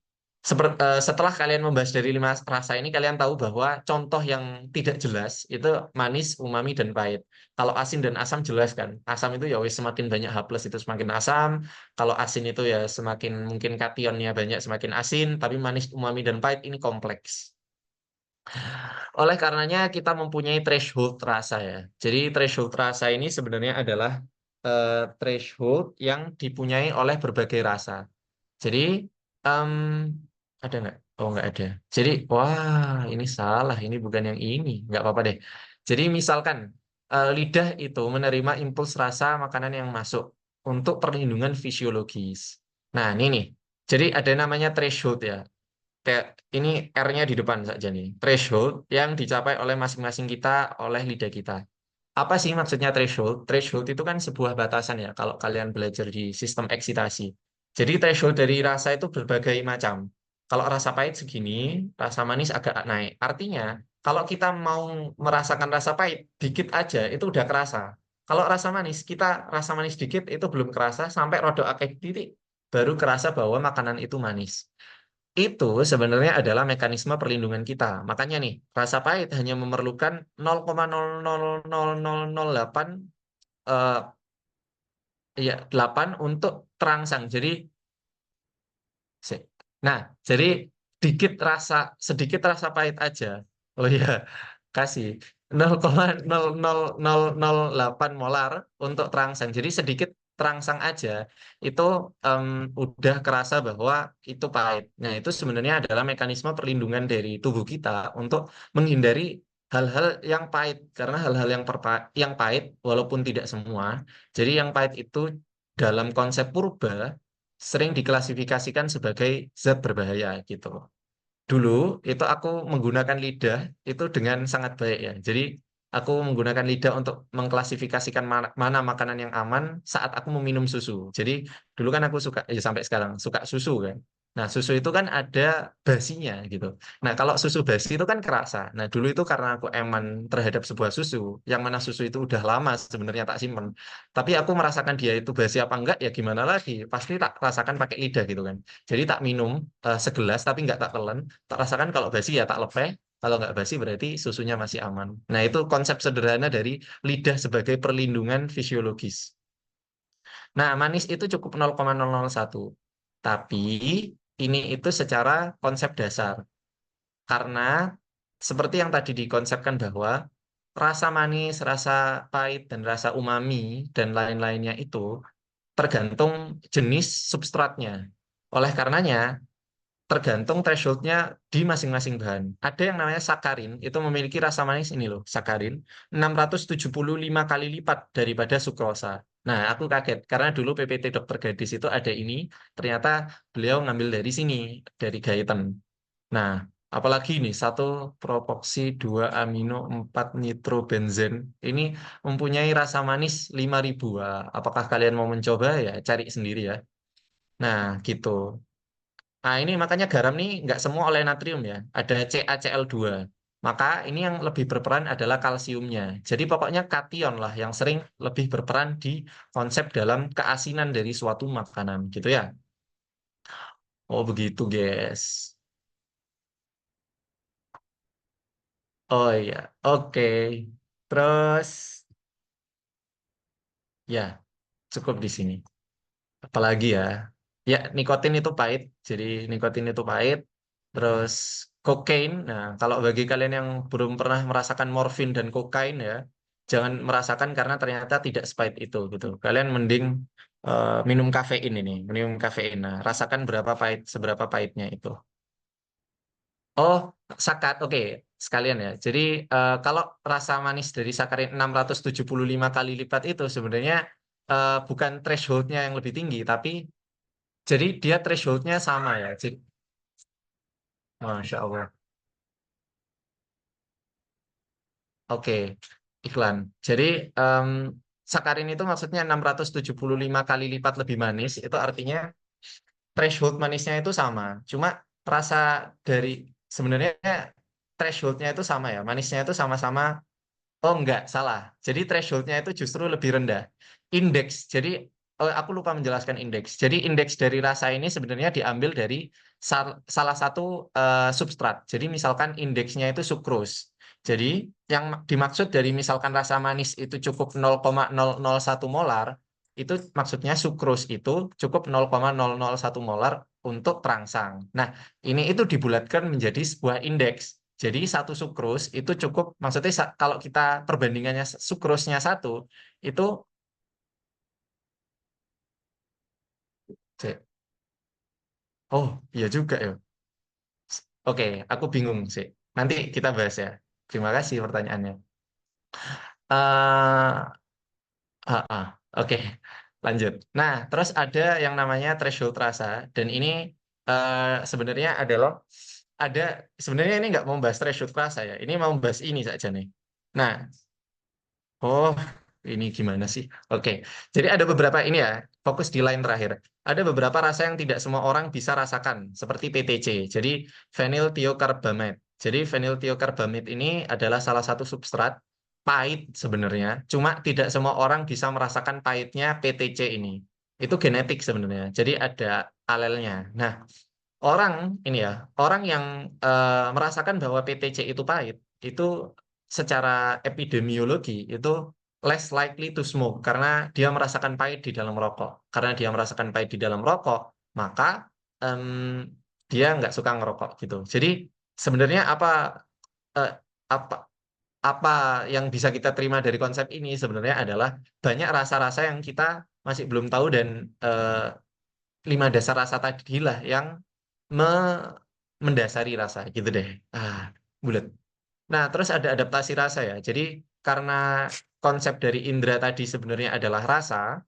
S1: setelah kalian membahas dari 5 rasa ini, kalian tahu bahwa contoh yang tidak jelas itu manis, umami, dan pahit. Kalau asin dan asam jelas kan. Asam itu ya wis semakin banyak H plus itu semakin asam. Kalau asin itu ya semakin mungkin kationnya banyak semakin asin. Tapi manis, umami, dan pahit ini kompleks. Oleh karenanya kita mempunyai threshold rasa ya. Jadi threshold rasa ini sebenarnya adalah threshold yang dipunyai oleh berbagai rasa. Jadi em, ada nggak? Oh nggak ada. Jadi wah ini salah, ini bukan yang ini. Nggak apa-apa deh. Jadi misalkan lidah itu menerima impuls rasa makanan yang masuk untuk perlindungan fisiologis. Nah ini nih. Jadi ada namanya threshold ya. Kayak ini R-nya di depan saja nih. Threshold yang dicapai oleh masing-masing kita oleh lidah kita. Apa sih maksudnya threshold? Threshold itu kan sebuah batasan ya kalau kalian belajar di sistem eksitasi. Jadi threshold dari rasa itu berbagai macam. Kalau rasa pahit segini, rasa manis agak naik. Artinya, kalau kita mau merasakan rasa pahit, dikit aja itu udah kerasa. Kalau rasa manis, kita rasa manis dikit itu belum kerasa, sampai rodok akeh titik, baru kerasa bahwa makanan itu manis. Itu sebenarnya adalah mekanisme perlindungan kita. Makanya nih, rasa pahit hanya memerlukan 0,0000008 eh, ya 8 untuk terangsang. Jadi se- nah, jadi sedikit rasa pahit aja. Oh ya, kasih 0,00008 molar untuk terangsang. Jadi sedikit terangsang aja itu em, udah kerasa bahwa itu pahit. Nah, itu sebenarnya adalah mekanisme perlindungan dari tubuh kita untuk menghindari hal-hal yang pahit. Karena hal-hal yang pahit, walaupun tidak semua, jadi yang pahit itu dalam konsep purba sering diklasifikasikan sebagai zat berbahaya gitu. Dulu itu aku menggunakan lidah itu dengan sangat baik ya. Jadi aku menggunakan lidah untuk mengklasifikasikan mana makanan yang aman saat aku meminum susu. Jadi dulu kan aku suka ya sampai sekarang suka susu kan. Nah, susu itu kan ada basinya gitu. Nah, kalau susu basi itu kan kerasa. Nah, dulu itu karena aku eman terhadap sebuah susu, yang mana susu itu udah lama sebenarnya tak simpen. Tapi aku merasakan dia itu basi apa enggak ya gimana lagi. Pasti tak rasakan pakai lidah gitu kan. Jadi tak minum segelas tapi nggak tak telan, tak rasakan kalau basi ya tak lepeh, kalau nggak basi berarti susunya masih aman. Nah, itu konsep sederhana dari lidah sebagai perlindungan fisiologis. Nah, manis itu cukup 0,001. Tapi ini itu secara konsep dasar. Karena seperti yang tadi dikonsepkan bahwa rasa manis, rasa pahit, dan rasa umami, dan lain-lainnya itu tergantung jenis substratnya. Oleh karenanya, tergantung thresholdnya di masing-masing bahan. Ada yang namanya sakarin, itu memiliki rasa manis ini loh, sakarin, 675 kali lipat daripada sukrosa. Nah, aku kaget, karena dulu PPT Dokter Gadis itu ada ini, ternyata beliau ngambil dari sini, dari Gaiten. Nah, apalagi ini, satu propoksi, 2 amino, 4 nitrobenzen, ini mempunyai rasa manis 5.000. Wah, apakah kalian mau mencoba ya? Cari sendiri ya. Nah, gitu. Nah, ini makanya garam nih nggak semua oleh natrium ya. Ada CaCl2. Maka ini yang lebih berperan adalah kalsiumnya. Jadi pokoknya kation lah yang sering lebih berperan di konsep dalam keasinan dari suatu makanan gitu ya. Oh begitu guys. Oh iya, oke. Terus ya cukup di sini. Apalagi ya? Ya, nikotin itu pahit. Jadi nikotin itu pahit. Terus kokain. Nah, kalau bagi kalian yang belum pernah merasakan morfin dan kokain ya, jangan merasakan karena ternyata tidak sepahit itu gitu. Kalian mending minum kafein ini, minum kafein. Nah, rasakan berapa pahit, seberapa pahitnya itu. Oh, sakat. Oke, sekalian ya. Jadi kalau rasa manis dari sakarin 675 kali lipat itu sebenarnya bukan thresholdnya yang lebih tinggi, tapi jadi dia thresholdnya sama ya. Jadi, Masya Allah. Oke, iklan. Jadi em, sakarin itu maksudnya 675 kali lipat lebih manis. Itu artinya threshold manisnya itu sama. Cuma rasa dari sebenarnya thresholdnya itu sama ya. Manisnya itu sama-sama. Oh enggak, salah. Jadi thresholdnya itu justru lebih rendah. Indeks, jadi aku lupa menjelaskan indeks. Jadi indeks dari rasa ini sebenarnya diambil dari salah satu substrat. Jadi misalkan indeksnya itu sukrus. Jadi yang dimaksud dari misalkan rasa manis itu cukup 0,001 molar, itu maksudnya sukrus itu cukup 0,001 molar untuk terangsang. Nah, ini itu dibulatkan menjadi sebuah indeks. Jadi satu sukrus itu cukup, maksudnya kalau kita perbandingannya sukrusnya satu, itu, oh iya juga ya. Oke, aku bingung sih. Nanti kita bahas ya. Terima kasih pertanyaannya. Oke, lanjut. Nah, terus ada yang namanya threshold rasa, dan ini sebenarnya ada sebenarnya ini nggak mau bahas threshold rasa ya. Ini mau bahas ini saja nih. Nah, oh, ini gimana sih? Oke, jadi ada beberapa ini ya, fokus di line terakhir. Ada beberapa rasa yang tidak semua orang bisa rasakan, seperti PTC. Jadi phenyl thiocarbamate. Jadi phenyl thiocarbamate ini adalah salah satu substrat pahit sebenarnya. Cuma tidak semua orang bisa merasakan pahitnya PTC ini. Itu genetik sebenarnya. Jadi ada alelnya. Nah, orang ini ya, orang yang merasakan bahwa PTC itu pahit, itu secara epidemiologi itu less likely to smoke karena dia merasakan pahit di dalam rokok. Karena dia merasakan pahit di dalam rokok, maka em, dia nggak suka ngerokok gitu. Jadi sebenarnya eh, apa apa yang bisa kita terima dari konsep ini sebenarnya adalah banyak rasa-rasa yang kita masih belum tahu dan eh, 5 dasar rasa tadilah yang mendasari rasa gitu deh. Bulat. Nah, terus ada adaptasi rasa ya. Jadi karena konsep dari indera tadi sebenarnya adalah rasa,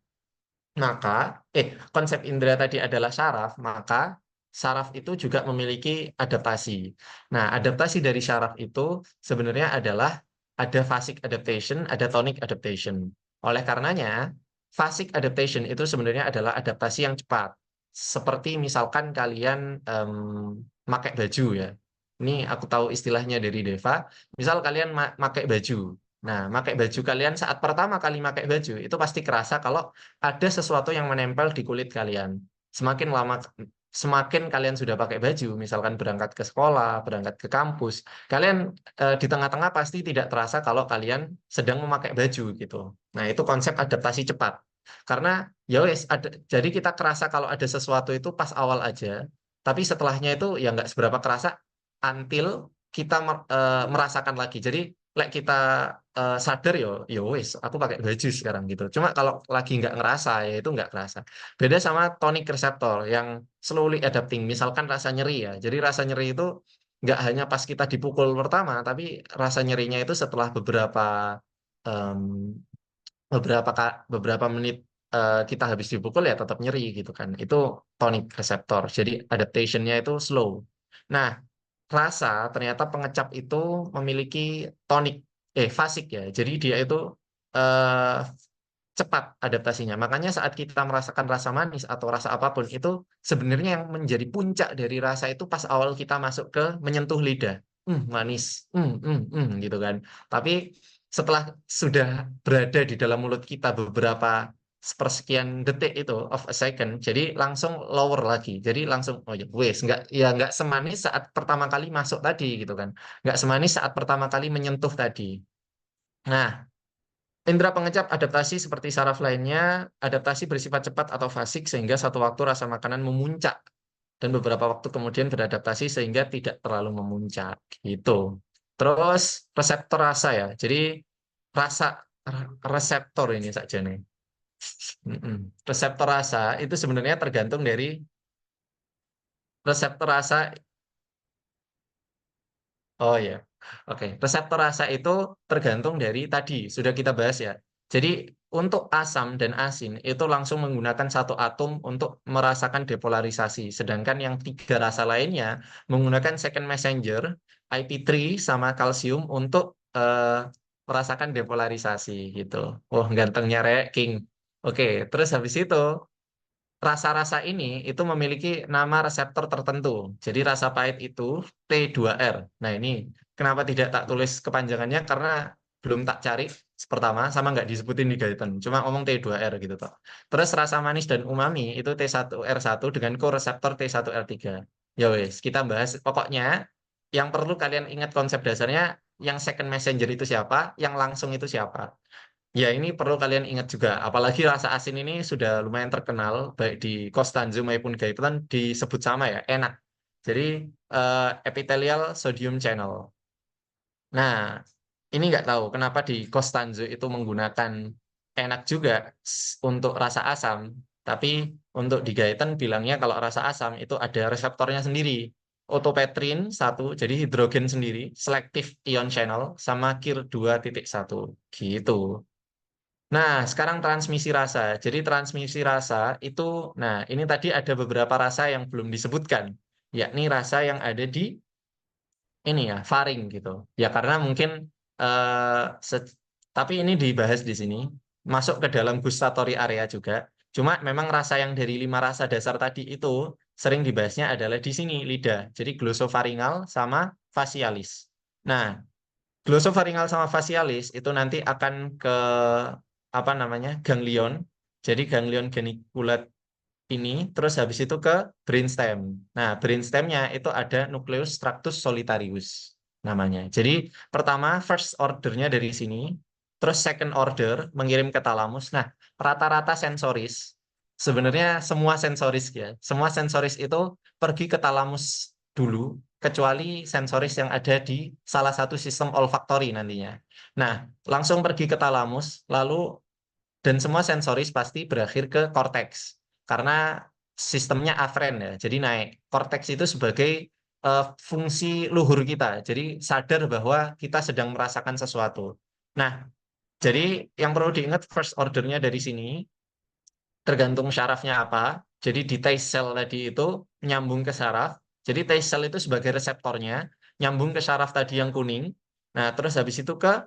S1: maka konsep indera tadi adalah syaraf, maka syaraf itu juga memiliki adaptasi. Nah, adaptasi dari syaraf itu sebenarnya adalah ada phasic adaptation, ada tonic adaptation. Oleh karenanya, phasic adaptation itu sebenarnya adalah adaptasi yang cepat. Seperti misalkan kalian pakai baju ya. Ini aku tahu istilahnya dari Deva. Misal kalian pakai baju. Nah, pakai baju kalian saat pertama kali pakai baju itu pasti kerasa kalau ada sesuatu yang menempel di kulit kalian. Semakin lama, semakin kalian sudah pakai baju, misalkan berangkat ke sekolah, berangkat ke kampus, kalian di tengah-tengah pasti tidak terasa kalau kalian sedang memakai baju gitu. Nah, itu konsep adaptasi cepat. Karena ya wes, jadi kita kerasa kalau ada sesuatu itu pas awal aja, tapi setelahnya itu ya nggak seberapa kerasa until kita merasakan lagi. Jadi like kita sadar yo wes aku pakai baju sekarang gitu. Cuma kalau lagi nggak ngerasa ya itu nggak kerasa. Beda sama tonic receptor yang slowly adapting. Misalkan rasa nyeri ya. Jadi rasa nyeri itu nggak hanya pas kita dipukul pertama, tapi rasa nyerinya itu setelah em, beberapa menit kita habis dipukul ya tetap nyeri gitu kan. Itu tonic receptor. Jadi adaptationnya itu slow. Nah, rasa ternyata pengecap itu memiliki tonic fasik ya. Jadi dia itu eh, cepat adaptasinya. Makanya saat kita merasakan rasa manis atau rasa apapun itu sebenarnya yang menjadi puncak dari rasa itu pas awal kita masuk ke menyentuh lidah. Manis, gitu kan. Tapi setelah sudah berada di dalam mulut kita beberapa sepersekian detik itu of a second, jadi langsung lower lagi. Jadi langsung oh ya wes nggak semanis saat pertama kali masuk tadi gitu kan. Nggak semanis saat pertama kali menyentuh tadi. Nah, indera pengecap adaptasi seperti saraf lainnya, adaptasi bersifat cepat atau fasik sehingga satu waktu rasa makanan memuncak dan beberapa waktu kemudian beradaptasi sehingga tidak terlalu memuncak gitu. Terus reseptor rasa ya. Jadi rasa reseptor ini saja nih. Reseptor rasa itu sebenarnya tergantung dari reseptor rasa. Oh ya, oke. Reseptor rasa itu tergantung dari tadi sudah kita bahas ya. Jadi untuk asam dan asin itu langsung menggunakan satu atom untuk merasakan depolarisasi, sedangkan yang 3 rasa lainnya menggunakan second messenger IP3 sama kalsium untuk merasakan depolarisasi gitu. Oh, gantengnya Rek King. Oke, terus habis itu rasa-rasa ini itu memiliki nama reseptor tertentu. Jadi rasa pahit itu T2R. Nah ini kenapa tidak tak tulis kepanjangannya? Karena belum tak cari pertama, sama nggak disebutin di guidance, cuma ngomong T2R gitu toh. Terus rasa manis dan umami itu T1R1 dengan koreseptor T1R3. Ya wes, kita bahas pokoknya yang perlu kalian ingat konsep dasarnya, yang second messenger itu siapa, yang langsung itu siapa. Ya, ini perlu kalian ingat juga. Apalagi rasa asin ini sudah lumayan terkenal, baik di Costanzo maupun Gaetan disebut sama ya, enak. Jadi, epithelial sodium channel. Nah, ini nggak tahu kenapa di Costanzo itu menggunakan enak juga untuk rasa asam, tapi untuk di Gaetan bilangnya kalau rasa asam itu ada reseptornya sendiri. Otopetrin satu, jadi hidrogen sendiri, selective ion channel, sama KIR2.1. Gitu. Nah, sekarang transmisi rasa. Jadi transmisi rasa itu, nah ini tadi ada beberapa rasa yang belum disebutkan, yakni rasa yang ada di ini ya, faring gitu. Ya karena mungkin, eh, se- tapi ini dibahas di sini, masuk ke dalam gustatory area juga. Cuma memang rasa yang dari 5 rasa dasar tadi itu sering dibahasnya adalah di sini, lidah. Jadi glosofaringal sama facialis. Nah, glosofaringal sama facialis itu nanti akan ke apa namanya, ganglion. Jadi ganglion geniculate ini terus habis itu ke brainstem. Nah, brainstemnya itu ada nucleus tractus solitarius namanya. Jadi pertama first ordernya dari sini, terus second order mengirim ke talamus. Nah, rata-rata sensoris sebenarnya semua sensoris ya. Semua sensoris itu pergi ke talamus dulu, kecuali sensoris yang ada di salah satu sistem olfaktori nantinya. Nah, langsung pergi ke talamus, lalu dan semua sensoris pasti berakhir ke korteks karena sistemnya afren ya. Jadi naik. Korteks itu sebagai fungsi luhur kita. Jadi sadar bahwa kita sedang merasakan sesuatu. Nah, jadi yang perlu diingat first ordernya dari sini tergantung syarafnya apa. Jadi di taste cell tadi itu nyambung ke syaraf. Jadi taste cell itu sebagai reseptornya nyambung ke syaraf tadi yang kuning. Nah, terus habis itu ke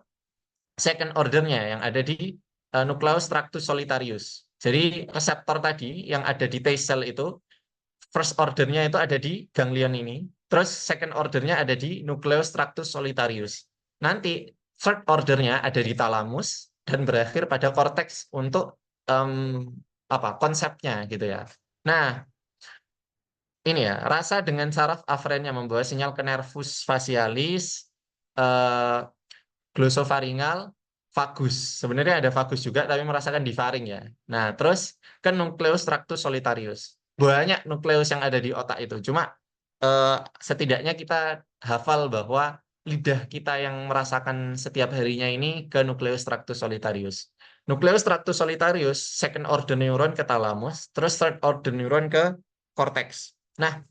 S1: second ordernya yang ada di nucleus tractus solitarius. Jadi reseptor tadi yang ada di taste cell itu first ordernya itu ada di ganglion ini, terus second ordernya ada di nucleus tractus solitarius. Nanti third ordernya ada di thalamus dan berakhir pada cortex untuk em, apa konsepnya gitu ya. Nah, ini ya, rasa dengan saraf afrennya membawa sinyal ke nervus facialis, eh, glosofaringal, vagus. Sebenarnya ada vagus juga, tapi merasakan di faring ya. Nah, terus ke nucleus tractus solitarius. Banyak nukleus yang ada di otak itu. Cuma eh, setidaknya kita hafal bahwa lidah kita yang merasakan setiap harinya ini ke nucleus tractus solitarius. Nucleus tractus solitarius, second order neuron ke thalamus, terus third order neuron ke cortex. Nah,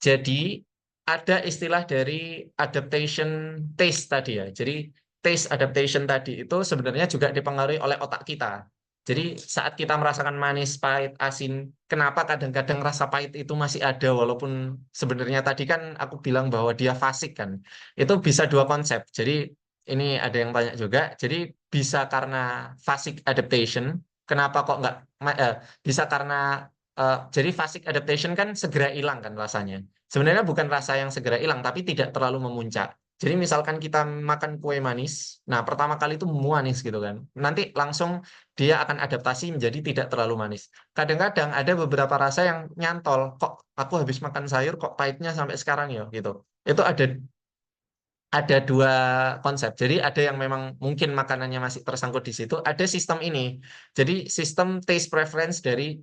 S1: jadi ada istilah dari adaptation taste tadi ya. Jadi taste adaptation tadi itu sebenarnya juga dipengaruhi oleh otak kita. Jadi saat kita merasakan manis, pahit, asin, kenapa kadang-kadang rasa pahit itu masih ada walaupun sebenarnya tadi kan aku bilang bahwa dia fasik kan. Itu bisa dua konsep. Jadi ini ada yang tanya juga. Jadi bisa karena fasik adaptation, kenapa kok nggak bisa karena jadi fasik adaptation kan segera hilang kan rasanya. Sebenarnya bukan rasa yang segera hilang, tapi tidak terlalu memuncak. Jadi misalkan kita makan kue manis, nah pertama kali itu manis gitu kan. Nanti langsung dia akan adaptasi menjadi tidak terlalu manis. Kadang-kadang ada beberapa rasa yang nyantol, kok aku habis makan sayur kok pahitnya sampai sekarang ya gitu. Itu ada dua konsep. Jadi ada yang memang mungkin makanannya masih tersangkut di situ, ada sistem ini. Jadi sistem taste preference dari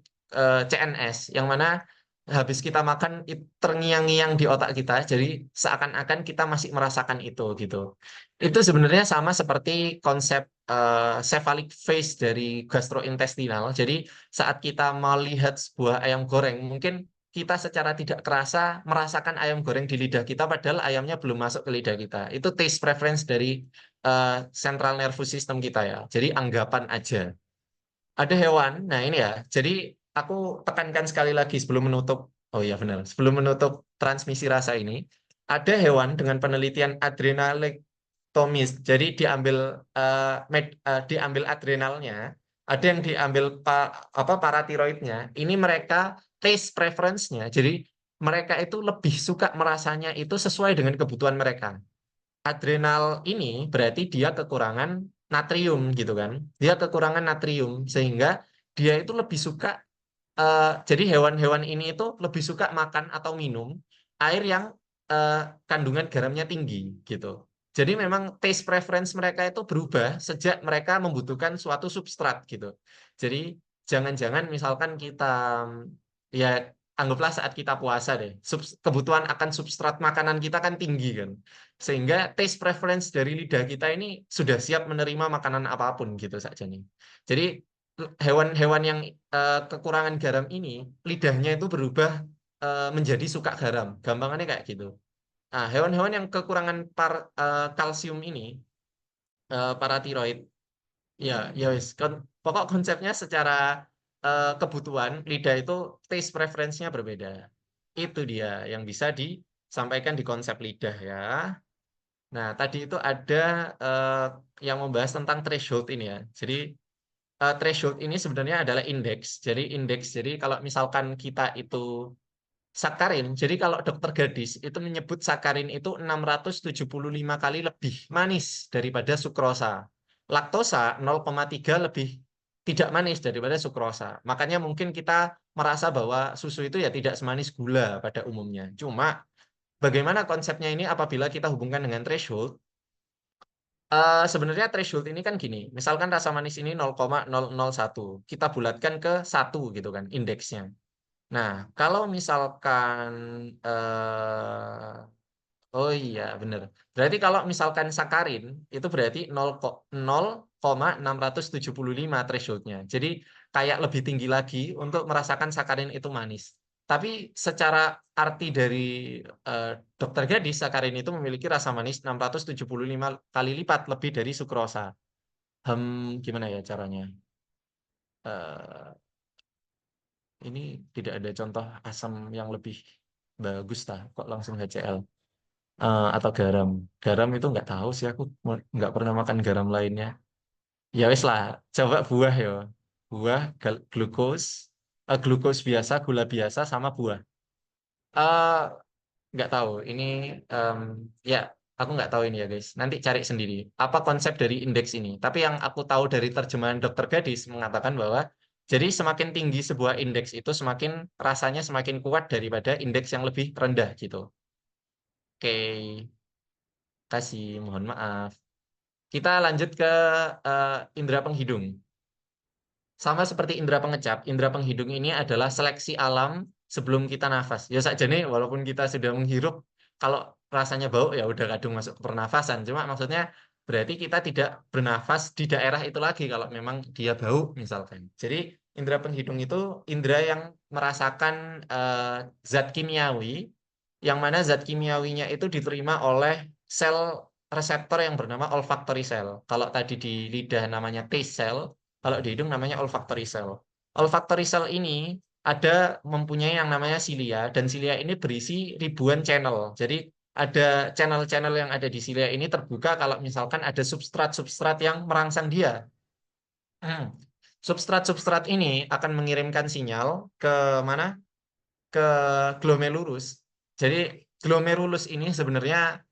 S1: CNS yang mana habis kita makan terngiang-ngiang di otak kita, jadi seakan-akan kita masih merasakan itu gitu. Itu sebenarnya sama seperti konsep cephalic phase dari gastrointestinal. Jadi saat kita melihat sebuah ayam goreng, mungkin kita secara tidak kerasa merasakan ayam goreng di lidah kita padahal ayamnya belum masuk ke lidah kita. Itu taste preference dari central nervous system kita ya. Jadi anggapan aja. Ada hewan, nah ini ya. Jadi aku tekankan sekali lagi sebelum menutup. Oh iya benar, sebelum menutup transmisi rasa ini, ada hewan dengan penelitian adrenalektomis. Jadi diambil adrenalnya, ada yang diambil apa paratiroidnya. Ini mereka taste preference-nya. Jadi mereka itu lebih suka merasanya itu sesuai dengan kebutuhan mereka. adrenal ini berarti dia kekurangan natrium gitu kan. Dia kekurangan natrium sehingga dia itu lebih suka jadi hewan-hewan ini itu lebih suka makan atau minum air yang eh, kandungan garamnya tinggi gitu. Jadi memang taste preference mereka itu berubah sejak mereka membutuhkan suatu substrat gitu. Jadi jangan-jangan misalkan kita ya anggaplah saat kita puasa deh, kebutuhan akan substrat makanan kita kan tinggi kan. Sehingga taste preference dari lidah kita ini sudah siap menerima makanan apapun gitu saja nih. Jadi hewan-hewan yang kekurangan garam ini, lidahnya itu berubah menjadi suka garam. Gampangannya kayak gitu. Nah, hewan-hewan yang kekurangan kalsium ini, paratiroid, ya, ya wis. Pokok konsepnya secara kebutuhan lidah itu taste preference-nya berbeda. Itu dia yang bisa disampaikan di konsep lidah ya. Nah, tadi itu ada eh, yang membahas tentang threshold ini ya. Jadi threshold ini sebenarnya adalah indeks. Jadi kalau misalkan kita itu sakarin, jadi kalau dokter gadis itu menyebut sakarin itu 675 kali lebih manis daripada sukrosa. Laktosa 0,3 lebih tidak manis daripada sukrosa. Makanya mungkin kita merasa bahwa susu itu ya tidak semanis gula pada umumnya. Cuma bagaimana konsepnya ini apabila kita hubungkan dengan threshold? Sebenarnya threshold ini kan gini, misalkan rasa manis ini 0,001, kita bulatkan ke 1 gitu kan indeksnya. Nah, kalau misalkan oh iya bener. Berarti kalau misalkan sakarin itu berarti 0,675 thresholdnya. Jadi kayak lebih tinggi lagi untuk merasakan sakarin itu manis. Tapi secara arti dari eh, dokter gadis, sakarin itu memiliki rasa manis 675 kali lipat lebih dari sukrosa. Gimana ya caranya? Eh, ini tidak ada contoh asam yang lebih bagus tah. Kok langsung HCl? Atau garam. Garam itu nggak tahu sih aku nggak pernah makan garam lainnya. Ya wis lah, coba buah ya. Buah, glukos, glukos biasa, gula biasa sama buah. Eh nggak tahu. Ini em, ya aku nggak tahu ini ya guys. Nanti cari sendiri. Apa konsep dari indeks ini? Tapi yang aku tahu dari terjemahan dokter gadis mengatakan bahwa jadi semakin tinggi sebuah indeks itu semakin rasanya semakin kuat daripada indeks yang lebih rendah gitu. Oke, kasih mohon maaf. Kita lanjut ke indera penghidung. Sama seperti indera pengecap, indera penghidung ini adalah seleksi alam sebelum kita nafas. Ya saja nih, walaupun kita sudah menghirup, kalau rasanya bau ya udah kadung masuk ke pernafasan. Cuma maksudnya berarti kita tidak bernafas di daerah itu lagi kalau memang dia bau misalkan. Jadi indera penghidung itu indera yang merasakan zat kimiawi, yang mana zat kimiawinya itu diterima oleh sel reseptor yang bernama olfactory cell. Kalau tadi di lidah namanya taste cell, kalau di hidung namanya olfactory cell. Olfactory cell ini ada mempunyai yang namanya silia dan silia ini berisi ribuan channel. Jadi ada channel-channel yang ada di silia ini terbuka kalau misalkan ada substrat-substrat yang merangsang dia. Hmm. Substrat-substrat ini akan mengirimkan sinyal ke mana? Ke glomerulus. Jadi glomerulus ini sebenarnya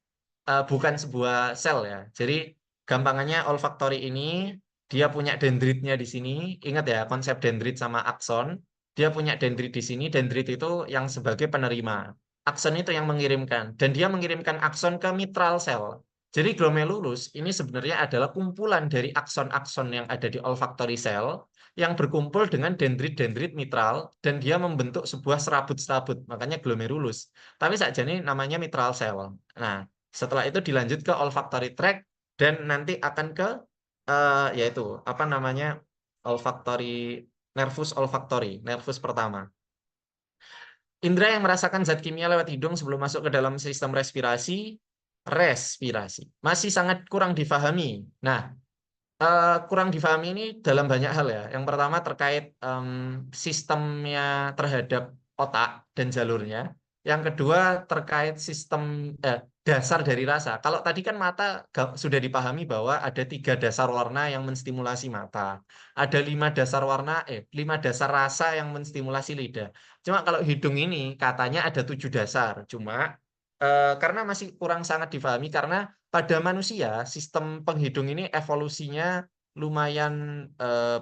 S1: bukan sebuah sel ya. Jadi gampangannya olfaktori ini dia punya dendritnya di sini. Ingat ya konsep dendrit sama akson. Dia punya dendrit di sini. Dendrit itu yang sebagai penerima. Akson itu yang mengirimkan. Dan dia mengirimkan akson ke mitral sel. Jadi glomerulus ini sebenarnya adalah kumpulan dari akson-akson yang ada di olfactory cell yang berkumpul dengan dendrit-dendrit mitral dan dia membentuk sebuah serabut-serabut. Makanya glomerulus. Tapi saja ini namanya mitral cell. Nah, setelah itu dilanjut ke olfactory tract dan nanti akan ke yaitu apa namanya olfactory nervus pertama. Indra yang merasakan zat kimia lewat hidung sebelum masuk ke dalam sistem respirasi masih sangat kurang difahami. Nah, kurang difahami ini dalam banyak hal ya. Yang pertama terkait sistemnya terhadap otak dan jalurnya. Yang kedua terkait sistem dasar dari rasa. Kalau tadi kan mata sudah dipahami bahwa ada 3 dasar warna yang menstimulasi mata. Ada 5 dasar rasa yang menstimulasi lidah. Cuma kalau hidung ini katanya ada 7 dasar. Cuma karena masih kurang sangat difahami karena pada manusia, sistem penghidung ini evolusinya lumayan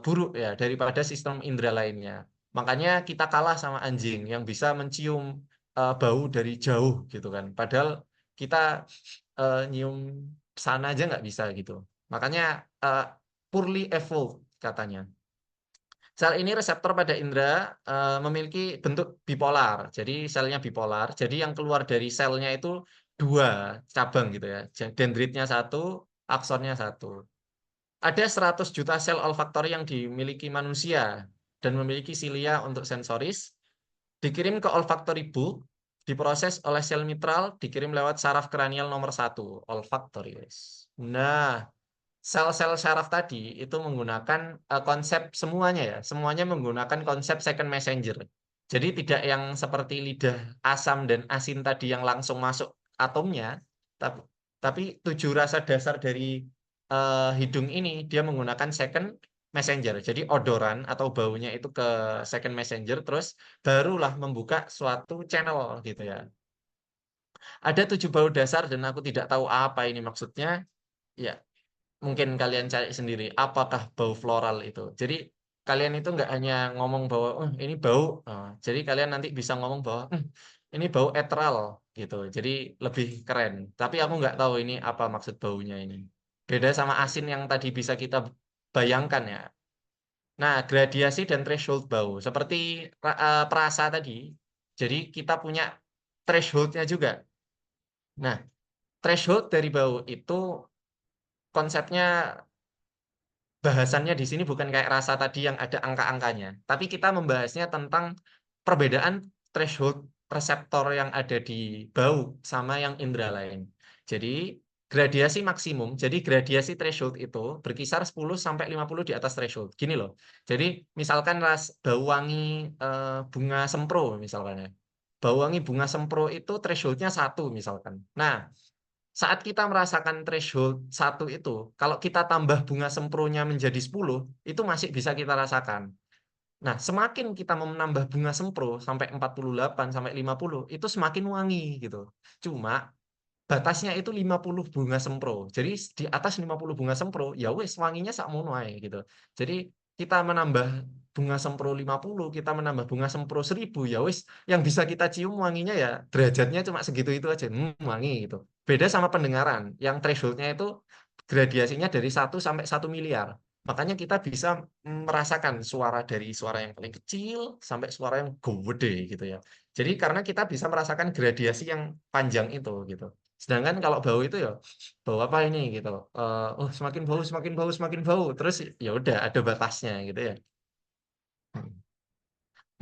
S1: buruk ya daripada sistem indera lainnya. Makanya kita kalah sama anjing yang bisa mencium bau dari jauh gitu kan. Padahal kita nyium sana aja nggak bisa gitu. Makanya poorly evolved katanya. Sel ini reseptor pada indera memiliki bentuk bipolar. Jadi selnya bipolar. Jadi yang keluar dari selnya itu dua cabang gitu ya. Dendritnya satu, aksonnya satu. Ada 100 juta sel olfaktori yang dimiliki manusia dan memiliki silia untuk sensoris. Dikirim ke olfactory bulb, diproses oleh sel mitral, dikirim lewat saraf kranial nomor satu, olfactory. Nah, sel-sel saraf tadi itu menggunakan konsep semuanya ya, semuanya menggunakan konsep second messenger. Jadi tidak yang seperti lidah asam dan asin tadi yang langsung masuk atomnya, tapi tujuh rasa dasar dari hidung ini dia menggunakan second messenger. Jadi odoran atau baunya itu ke second messenger, terus barulah membuka suatu channel gitu ya. Ada 7 bau dasar dan aku tidak tahu apa ini maksudnya. Ya, mungkin kalian cari sendiri apakah bau floral itu. Jadi kalian itu nggak hanya ngomong bahwa ini bau, jadi kalian nanti bisa ngomong bahwa ini bau eteral gitu. Jadi lebih keren. Tapi aku nggak tahu ini apa maksud baunya ini. Beda sama asin yang tadi bisa kita bayangkan ya. Nah, gradiasi dan threshold bau seperti perasa tadi. Jadi kita punya thresholdnya juga. Nah, threshold dari bau itu konsepnya bahasannya di sini bukan kayak rasa tadi yang ada angka-angkanya, tapi kita membahasnya tentang perbedaan threshold reseptor yang ada di bau sama yang indera lain. Jadi gradiasi maksimum, jadi gradiasi threshold itu berkisar 10 sampai 50 di atas threshold. Gini loh. Jadi misalkan bau wangi bunga sempro misalkan ya. Bau wangi bunga sempro itu thresholdnya 1 misalkan. Nah, saat kita merasakan threshold 1 itu, kalau kita tambah bunga sempronya menjadi 10, itu masih bisa kita rasakan. Nah, semakin kita menambah bunga sempro sampai 48 sampai 50, itu semakin wangi gitu. Cuma batasnya itu 50 bunga sempro. Jadi di atas 50 bunga sempro, ya wes wanginya sakmono ae gitu. Jadi kita menambah bunga sempro 50, kita menambah bunga sempro 1000, ya wes yang bisa kita cium wanginya ya derajatnya cuma segitu itu aja. Wangi gitu. Beda sama pendengaran, yang thresholdnya itu gradiasinya dari 1 sampai 1 miliar. Makanya kita bisa merasakan suara dari suara yang paling kecil sampai suara yang gede gitu ya. Jadi karena kita bisa merasakan gradiasi yang panjang itu gitu. Sedangkan kalau bau itu ya bau apa ini gitu. Oh semakin bau, semakin bau, semakin bau. Terus ya udah ada batasnya gitu ya.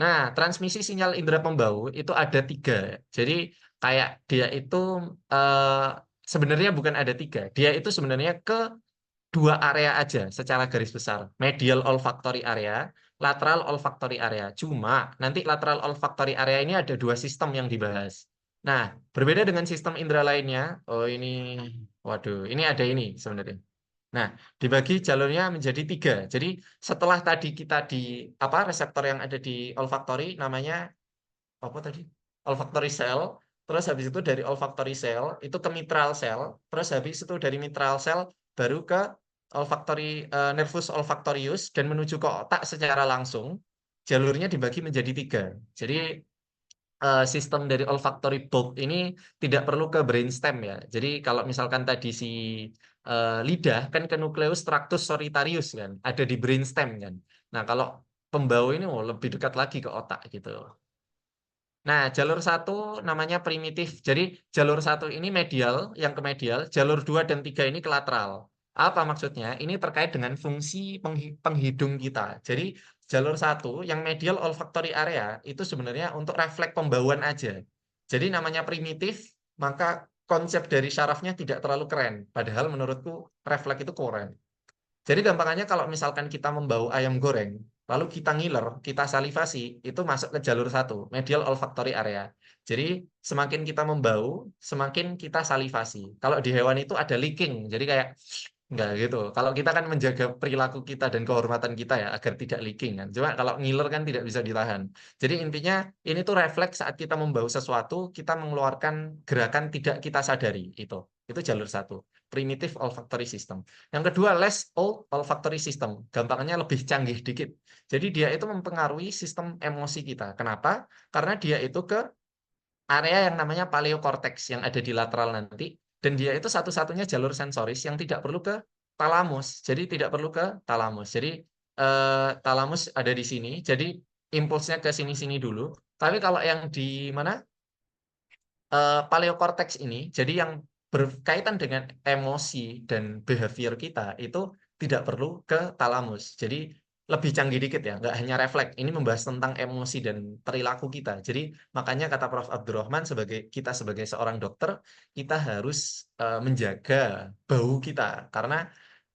S1: Nah, transmisi sinyal indera pembau itu ada 3. Jadi kayak dia itu eh, sebenarnya bukan ada 3. Dia itu sebenarnya ke 2 area aja secara garis besar. Medial olfactory area, lateral olfactory area. Cuma nanti lateral olfactory area ini ada 2 sistem yang dibahas. Nah, berbeda dengan sistem indera lainnya. Oh ini, waduh, ini ada ini sebenarnya. Nah, dibagi jalurnya menjadi 3. Jadi setelah tadi kita di apa reseptor yang ada di olfactory namanya apa tadi? Olfactory cell. Terus habis itu dari olfactory cell itu ke mitral cell. Terus habis itu dari mitral cell baru ke olfactory nervus olfactorius dan menuju ke otak secara langsung. Jalurnya dibagi menjadi 3. Jadi sistem dari olfactory bulb ini tidak perlu ke brainstem ya. Jadi kalau misalkan tadi si lidah kan ke nucleus tractus solitarius kan, ada di brainstem kan. Nah, kalau pembau ini lebih dekat lagi ke otak gitu. Nah, jalur satu namanya primitif. Jadi jalur satu ini medial, yang ke medial, jalur 2 dan 3 ini ke lateral. Apa maksudnya? Ini terkait dengan fungsi penghidung kita. Jadi jalur satu yang medial olfactory area itu sebenarnya untuk refleks pembauan aja. Jadi namanya primitif, maka konsep dari syarafnya tidak terlalu keren. Padahal menurutku refleks itu keren. Jadi gampangannya kalau misalkan kita membau ayam goreng, lalu kita ngiler, kita salivasi, itu masuk ke jalur satu, medial olfactory area. Jadi semakin kita membau, semakin kita salivasi. Kalau di hewan itu ada licking, jadi kayak Enggak gitu. Kalau kita kan menjaga perilaku kita dan kehormatan kita ya agar tidak leaking kan. Cuma kalau ngiler kan tidak bisa ditahan. Jadi intinya ini tuh refleks saat kita membau sesuatu, kita mengeluarkan gerakan tidak kita sadari itu. Itu jalur satu. Primitive olfactory system. Yang kedua less old olfactory system. Gampangnya lebih canggih dikit. Jadi dia itu mempengaruhi sistem emosi kita. Kenapa? Karena dia itu ke area yang namanya paleokorteks yang ada di lateral nanti, dan dia itu satu-satunya jalur sensoris yang tidak perlu ke talamus. Jadi tidak perlu ke talamus. Jadi talamus ada di sini, jadi impulsnya ke sini-sini dulu. Tapi kalau yang di mana paleokorteks ini, jadi yang berkaitan dengan emosi dan behavior kita itu tidak perlu ke talamus. Jadi lebih canggih dikit ya, nggak hanya refleks. Ini membahas tentang emosi dan perilaku kita. Jadi makanya kata Prof. Abdurrahman kita sebagai seorang dokter, kita harus menjaga bau kita karena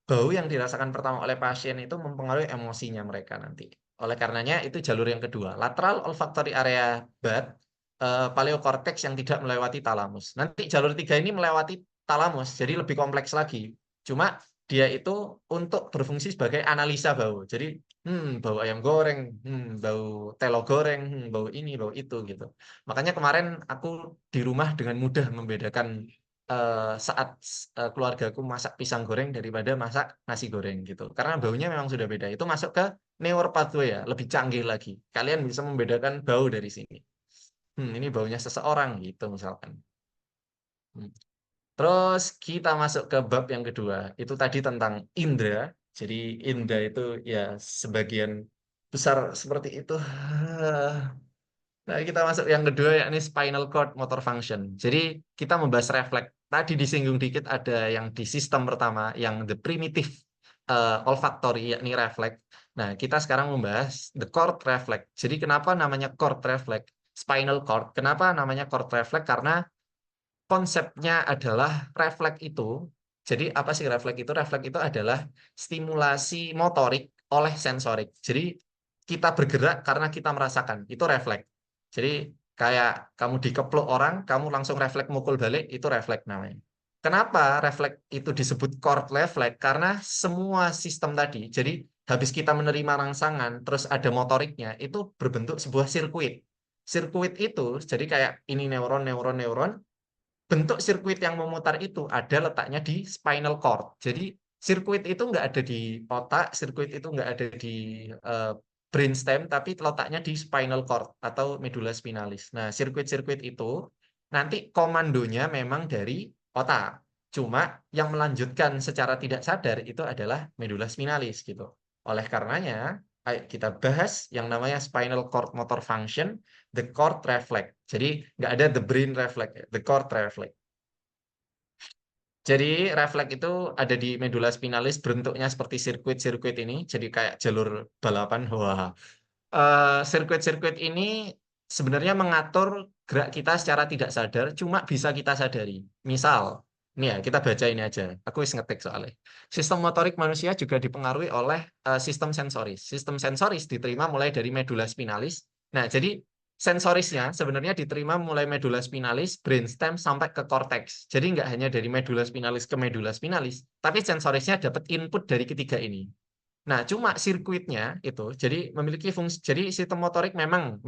S1: bau yang dirasakan pertama oleh pasien itu mempengaruhi emosinya mereka nanti. Oleh karenanya itu jalur yang kedua, lateral olfactory area bud, paleokorteks yang tidak melewati talamus. Nanti jalur tiga ini melewati talamus, jadi lebih kompleks lagi. Cuma dia itu untuk berfungsi sebagai analisa bau. Jadi, bau ayam goreng, bau telo goreng, bau ini, bau itu gitu. Makanya kemarin aku di rumah dengan mudah membedakan saat keluargaku masak pisang goreng daripada masak nasi goreng gitu. Karena baunya memang sudah beda. Itu masuk ke neural pathway ya, lebih canggih lagi. Kalian bisa membedakan bau dari sini. Ini baunya seseorang gitu misalkan. Hmm. Terus kita masuk ke bab yang kedua. Itu tadi tentang indera. Jadi indera itu ya sebagian besar seperti itu. Nah, kita masuk yang kedua yakni spinal cord motor function. Jadi kita membahas refleks. Tadi disinggung dikit ada yang di sistem pertama yang the primitive olfactory yakni refleks. Nah, kita sekarang membahas the cord reflex. Jadi kenapa namanya cord reflex? Spinal cord. Kenapa namanya cord reflex? Karena konsepnya adalah refleks itu. Jadi apa sih refleks itu? Refleks itu adalah stimulasi motorik oleh sensorik. Jadi kita bergerak karena kita merasakan. Itu refleks. Jadi kayak kamu dikepluk orang, kamu langsung refleks mukul balik, itu refleks namanya. Kenapa refleks itu disebut cord reflex? Karena semua sistem tadi, jadi habis kita menerima rangsangan, terus ada motoriknya, itu berbentuk sebuah sirkuit. Sirkuit itu, jadi kayak ini neuron, neuron, neuron, bentuk sirkuit yang memutar itu ada letaknya di spinal cord. Jadi sirkuit itu nggak ada di otak, sirkuit itu nggak ada di eh, brainstem, tapi letaknya di spinal cord atau medula spinalis. Nah, sirkuit-sirkuit itu nanti komandonya memang dari otak. Cuma yang melanjutkan secara tidak sadar itu adalah medula spinalis gitu. Oleh karenanya, ayo kita bahas yang namanya spinal cord motor function, the cord reflex. Jadi nggak ada the brain reflex, the cord reflex. Jadi refleks itu ada di medula spinalis bentuknya seperti sirkuit-sirkuit ini, jadi kayak jalur balapan. Wah, sirkuit-sirkuit ini sebenarnya mengatur gerak kita secara tidak sadar, cuma bisa kita sadari. Misal, nih ya kita baca ini aja. Aku wis ngetik soalnya. Sistem motorik manusia juga dipengaruhi oleh sistem sensoris. Sistem sensoris diterima mulai dari medula spinalis. Nah, jadi sensorisnya sebenarnya diterima mulai medula spinalis, brainstem sampai ke korteks. Jadi nggak hanya dari medula spinalis ke medula spinalis, tapi sensorisnya dapat input dari ketiga ini. Nah, cuma sirkuitnya itu jadi memiliki fungsi. Jadi sistem motorik memang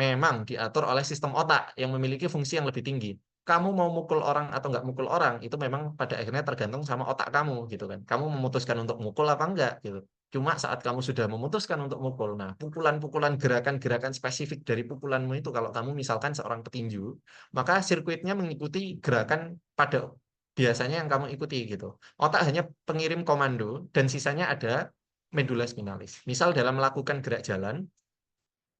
S1: diatur oleh sistem otak yang memiliki fungsi yang lebih tinggi. Kamu mau mukul orang atau nggak mukul orang itu memang pada akhirnya tergantung sama otak kamu gitu kan. Kamu memutuskan untuk mukul apa enggak gitu. Cuma saat kamu sudah memutuskan untuk mukul, nah pukulan-pukulan gerakan-gerakan spesifik dari pukulanmu itu kalau kamu misalkan seorang petinju, maka sirkuitnya mengikuti gerakan pada biasanya yang kamu ikuti gitu. Otak hanya pengirim komando dan sisanya ada medula spinalis. Misal dalam melakukan gerak jalan,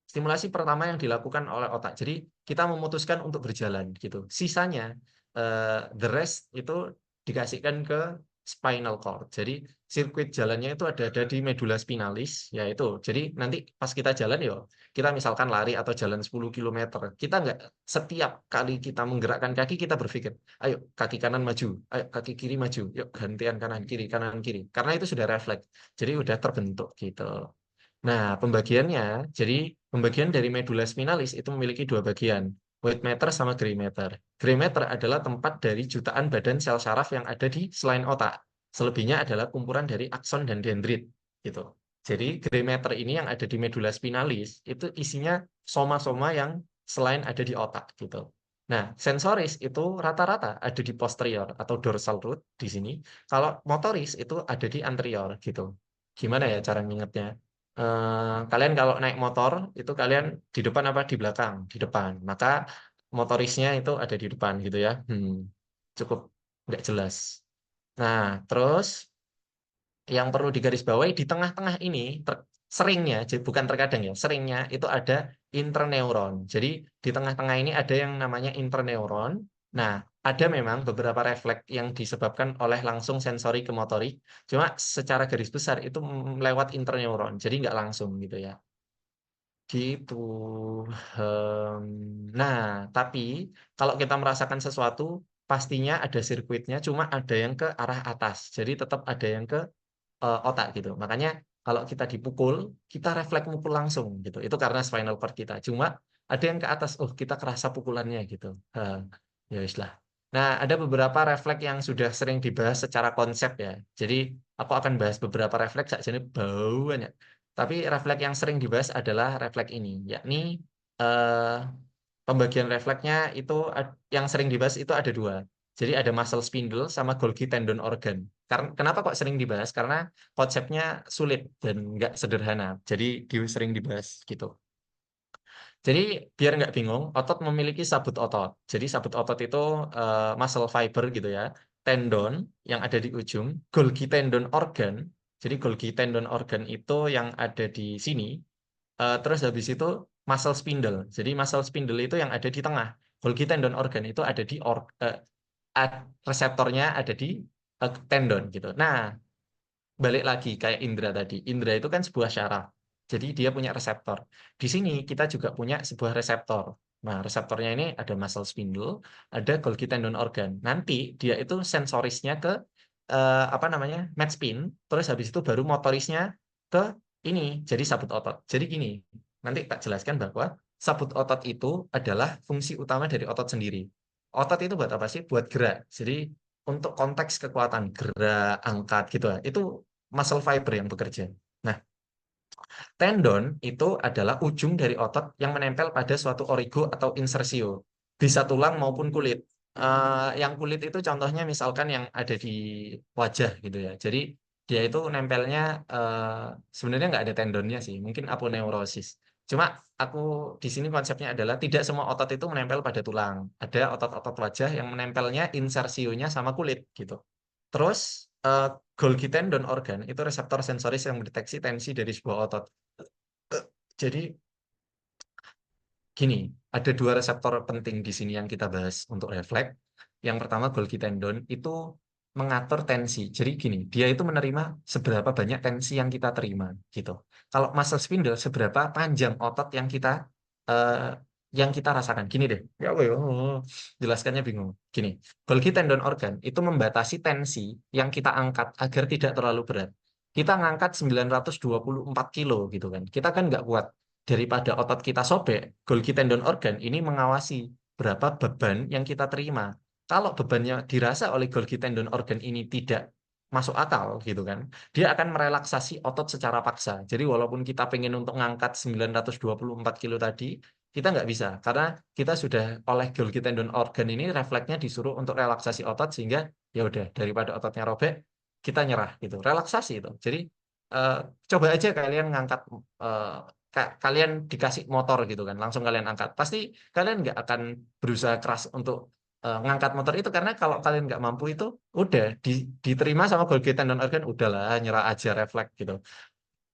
S1: stimulasi pertama yang dilakukan oleh otak. Jadi kita memutuskan untuk berjalan gitu. Sisanya the rest itu dikasihkan ke spinal cord. Jadi sirkuit jalannya itu ada di medula spinalis, yaitu. Jadi nanti pas kita jalan yo, kita misalkan lari atau jalan 10 kilometer, kita nggak setiap kali kita menggerakkan kaki kita berpikir, ayo kaki kanan maju, ayo kaki kiri maju, yuk gantian kanan kiri kanan kiri. Karena itu sudah refleks. Jadi udah terbentuk gitu. Nah, pembagiannya, jadi pembagian dari medula spinalis itu memiliki dua bagian, white matter sama gray matter. Gray matter adalah tempat dari jutaan badan sel saraf yang ada di selain otak. Selebihnya adalah kumpulan dari akson dan dendrit gitu. Jadi gray matter ini yang ada di medula spinalis itu isinya soma-soma yang selain ada di otak gitu. Nah, sensoris itu rata-rata ada di posterior atau dorsal root di sini. Kalau motoris itu ada di anterior gitu. Gimana ya cara ngingetnya? Kalian kalau naik motor itu kalian di depan apa di belakang? Di depan. Maka motorisnya itu ada di depan gitu ya. Cukup nggak jelas. Nah, terus yang perlu digarisbawahi di tengah-tengah ini seringnya, jadi bukan terkadang ya, seringnya itu ada interneuron. Jadi di tengah-tengah ini ada yang namanya interneuron. Nah, ada memang beberapa refleks yang disebabkan oleh langsung sensori ke motorik. Cuma secara garis besar itu lewat interneuron, jadi nggak langsung gitu ya. Gitu. Nah, tapi kalau kita merasakan sesuatu, pastinya ada sirkuitnya, cuma ada yang ke arah atas. Jadi tetap ada yang ke otak gitu. Makanya kalau kita dipukul, kita refleks mukul langsung gitu. Itu karena spinal cord kita. Cuma ada yang ke atas, oh kita kerasa pukulannya gitu. Ya wis lah. Nah, ada beberapa refleks yang sudah sering dibahas secara konsep ya. Jadi aku akan bahas beberapa refleks saja ini bau banyak. Tapi refleks yang sering dibahas adalah refleks ini, yakni eh, pembagian refleksnya itu yang sering dibahas itu ada dua. Jadi ada muscle spindle sama Golgi tendon organ. Karena kenapa kok sering dibahas? Karena konsepnya sulit dan nggak sederhana. Jadi sering dibahas gitu. Jadi biar nggak bingung, otot memiliki sabut otot. Jadi sabut otot itu muscle fiber gitu ya, tendon yang ada di ujung, Golgi tendon organ. Jadi Golgi tendon organ itu yang ada di sini. Terus habis itu muscle spindle. Jadi muscle spindle itu yang ada di tengah. Golgi tendon organ itu ada di reseptornya ada di tendon gitu. Nah, balik lagi kayak Indra tadi. Indra itu kan sebuah syaraf. Jadi dia punya reseptor. Di sini kita juga punya sebuah reseptor. Nah, reseptornya ini ada muscle spindle, ada Golgi tendon organ. Nanti dia itu sensorisnya ke apa namanya? Matchpin, terus habis itu baru motorisnya ke ini jadi sabut otot. Jadi gini, nanti tak jelaskan bahwa sabut otot itu adalah fungsi utama dari otot sendiri. Otot itu buat apa sih? Buat gerak. Jadi untuk konteks kekuatan gerak, angkat gitu lah. Itu muscle fiber yang bekerja. Nah, tendon itu adalah ujung dari otot yang menempel pada suatu origo atau insersio, bisa tulang maupun kulit. Yang kulit itu contohnya misalkan yang ada di wajah gitu ya. Jadi dia itu nempelnya sebenarnya nggak ada tendonnya sih, mungkin aponeurosis. Cuma aku di sini konsepnya adalah tidak semua otot itu menempel pada tulang. Ada otot-otot wajah yang menempelnya insersionya sama kulit gitu. Terus eh, Golgi tendon organ itu reseptor sensoris yang mendeteksi tensi dari sebuah otot. Jadi gini, ada dua reseptor penting di sini yang kita bahas untuk refleks. Yang pertama Golgi tendon itu mengatur tensi. Jadi gini, dia itu menerima seberapa banyak tensi yang kita terima gitu. Kalau muscle spindle seberapa panjang otot eh, yang kita rasakan. Gini deh. Ya Allah, ya Allah. Jelaskannya bingung. Gini, Golgi tendon organ itu membatasi tensi yang kita angkat agar tidak terlalu berat. Kita ngangkat 924 kilo gitu kan. Kita kan nggak kuat daripada otot kita sobek, Golgi tendon organ ini mengawasi berapa beban yang kita terima. Kalau bebannya dirasa oleh Golgi tendon organ ini tidak masuk akal gitu kan, dia akan merelaksasi otot secara paksa. Jadi walaupun kita pengen untuk ngangkat 924 kilo tadi, kita nggak bisa karena kita sudah oleh Golgi tendon organ ini refleksnya disuruh untuk relaksasi otot sehingga ya udah daripada ototnya robek, kita nyerah gitu. Relaksasi itu. Jadi eh, coba aja kalian ngangkat eh, kalian dikasih motor gitu kan, langsung kalian angkat. Pasti kalian nggak akan berusaha keras untuk ngangkat motor itu karena kalau kalian nggak mampu itu udah diterima sama Golgi tendon organ udahlah nyerah aja refleks gitu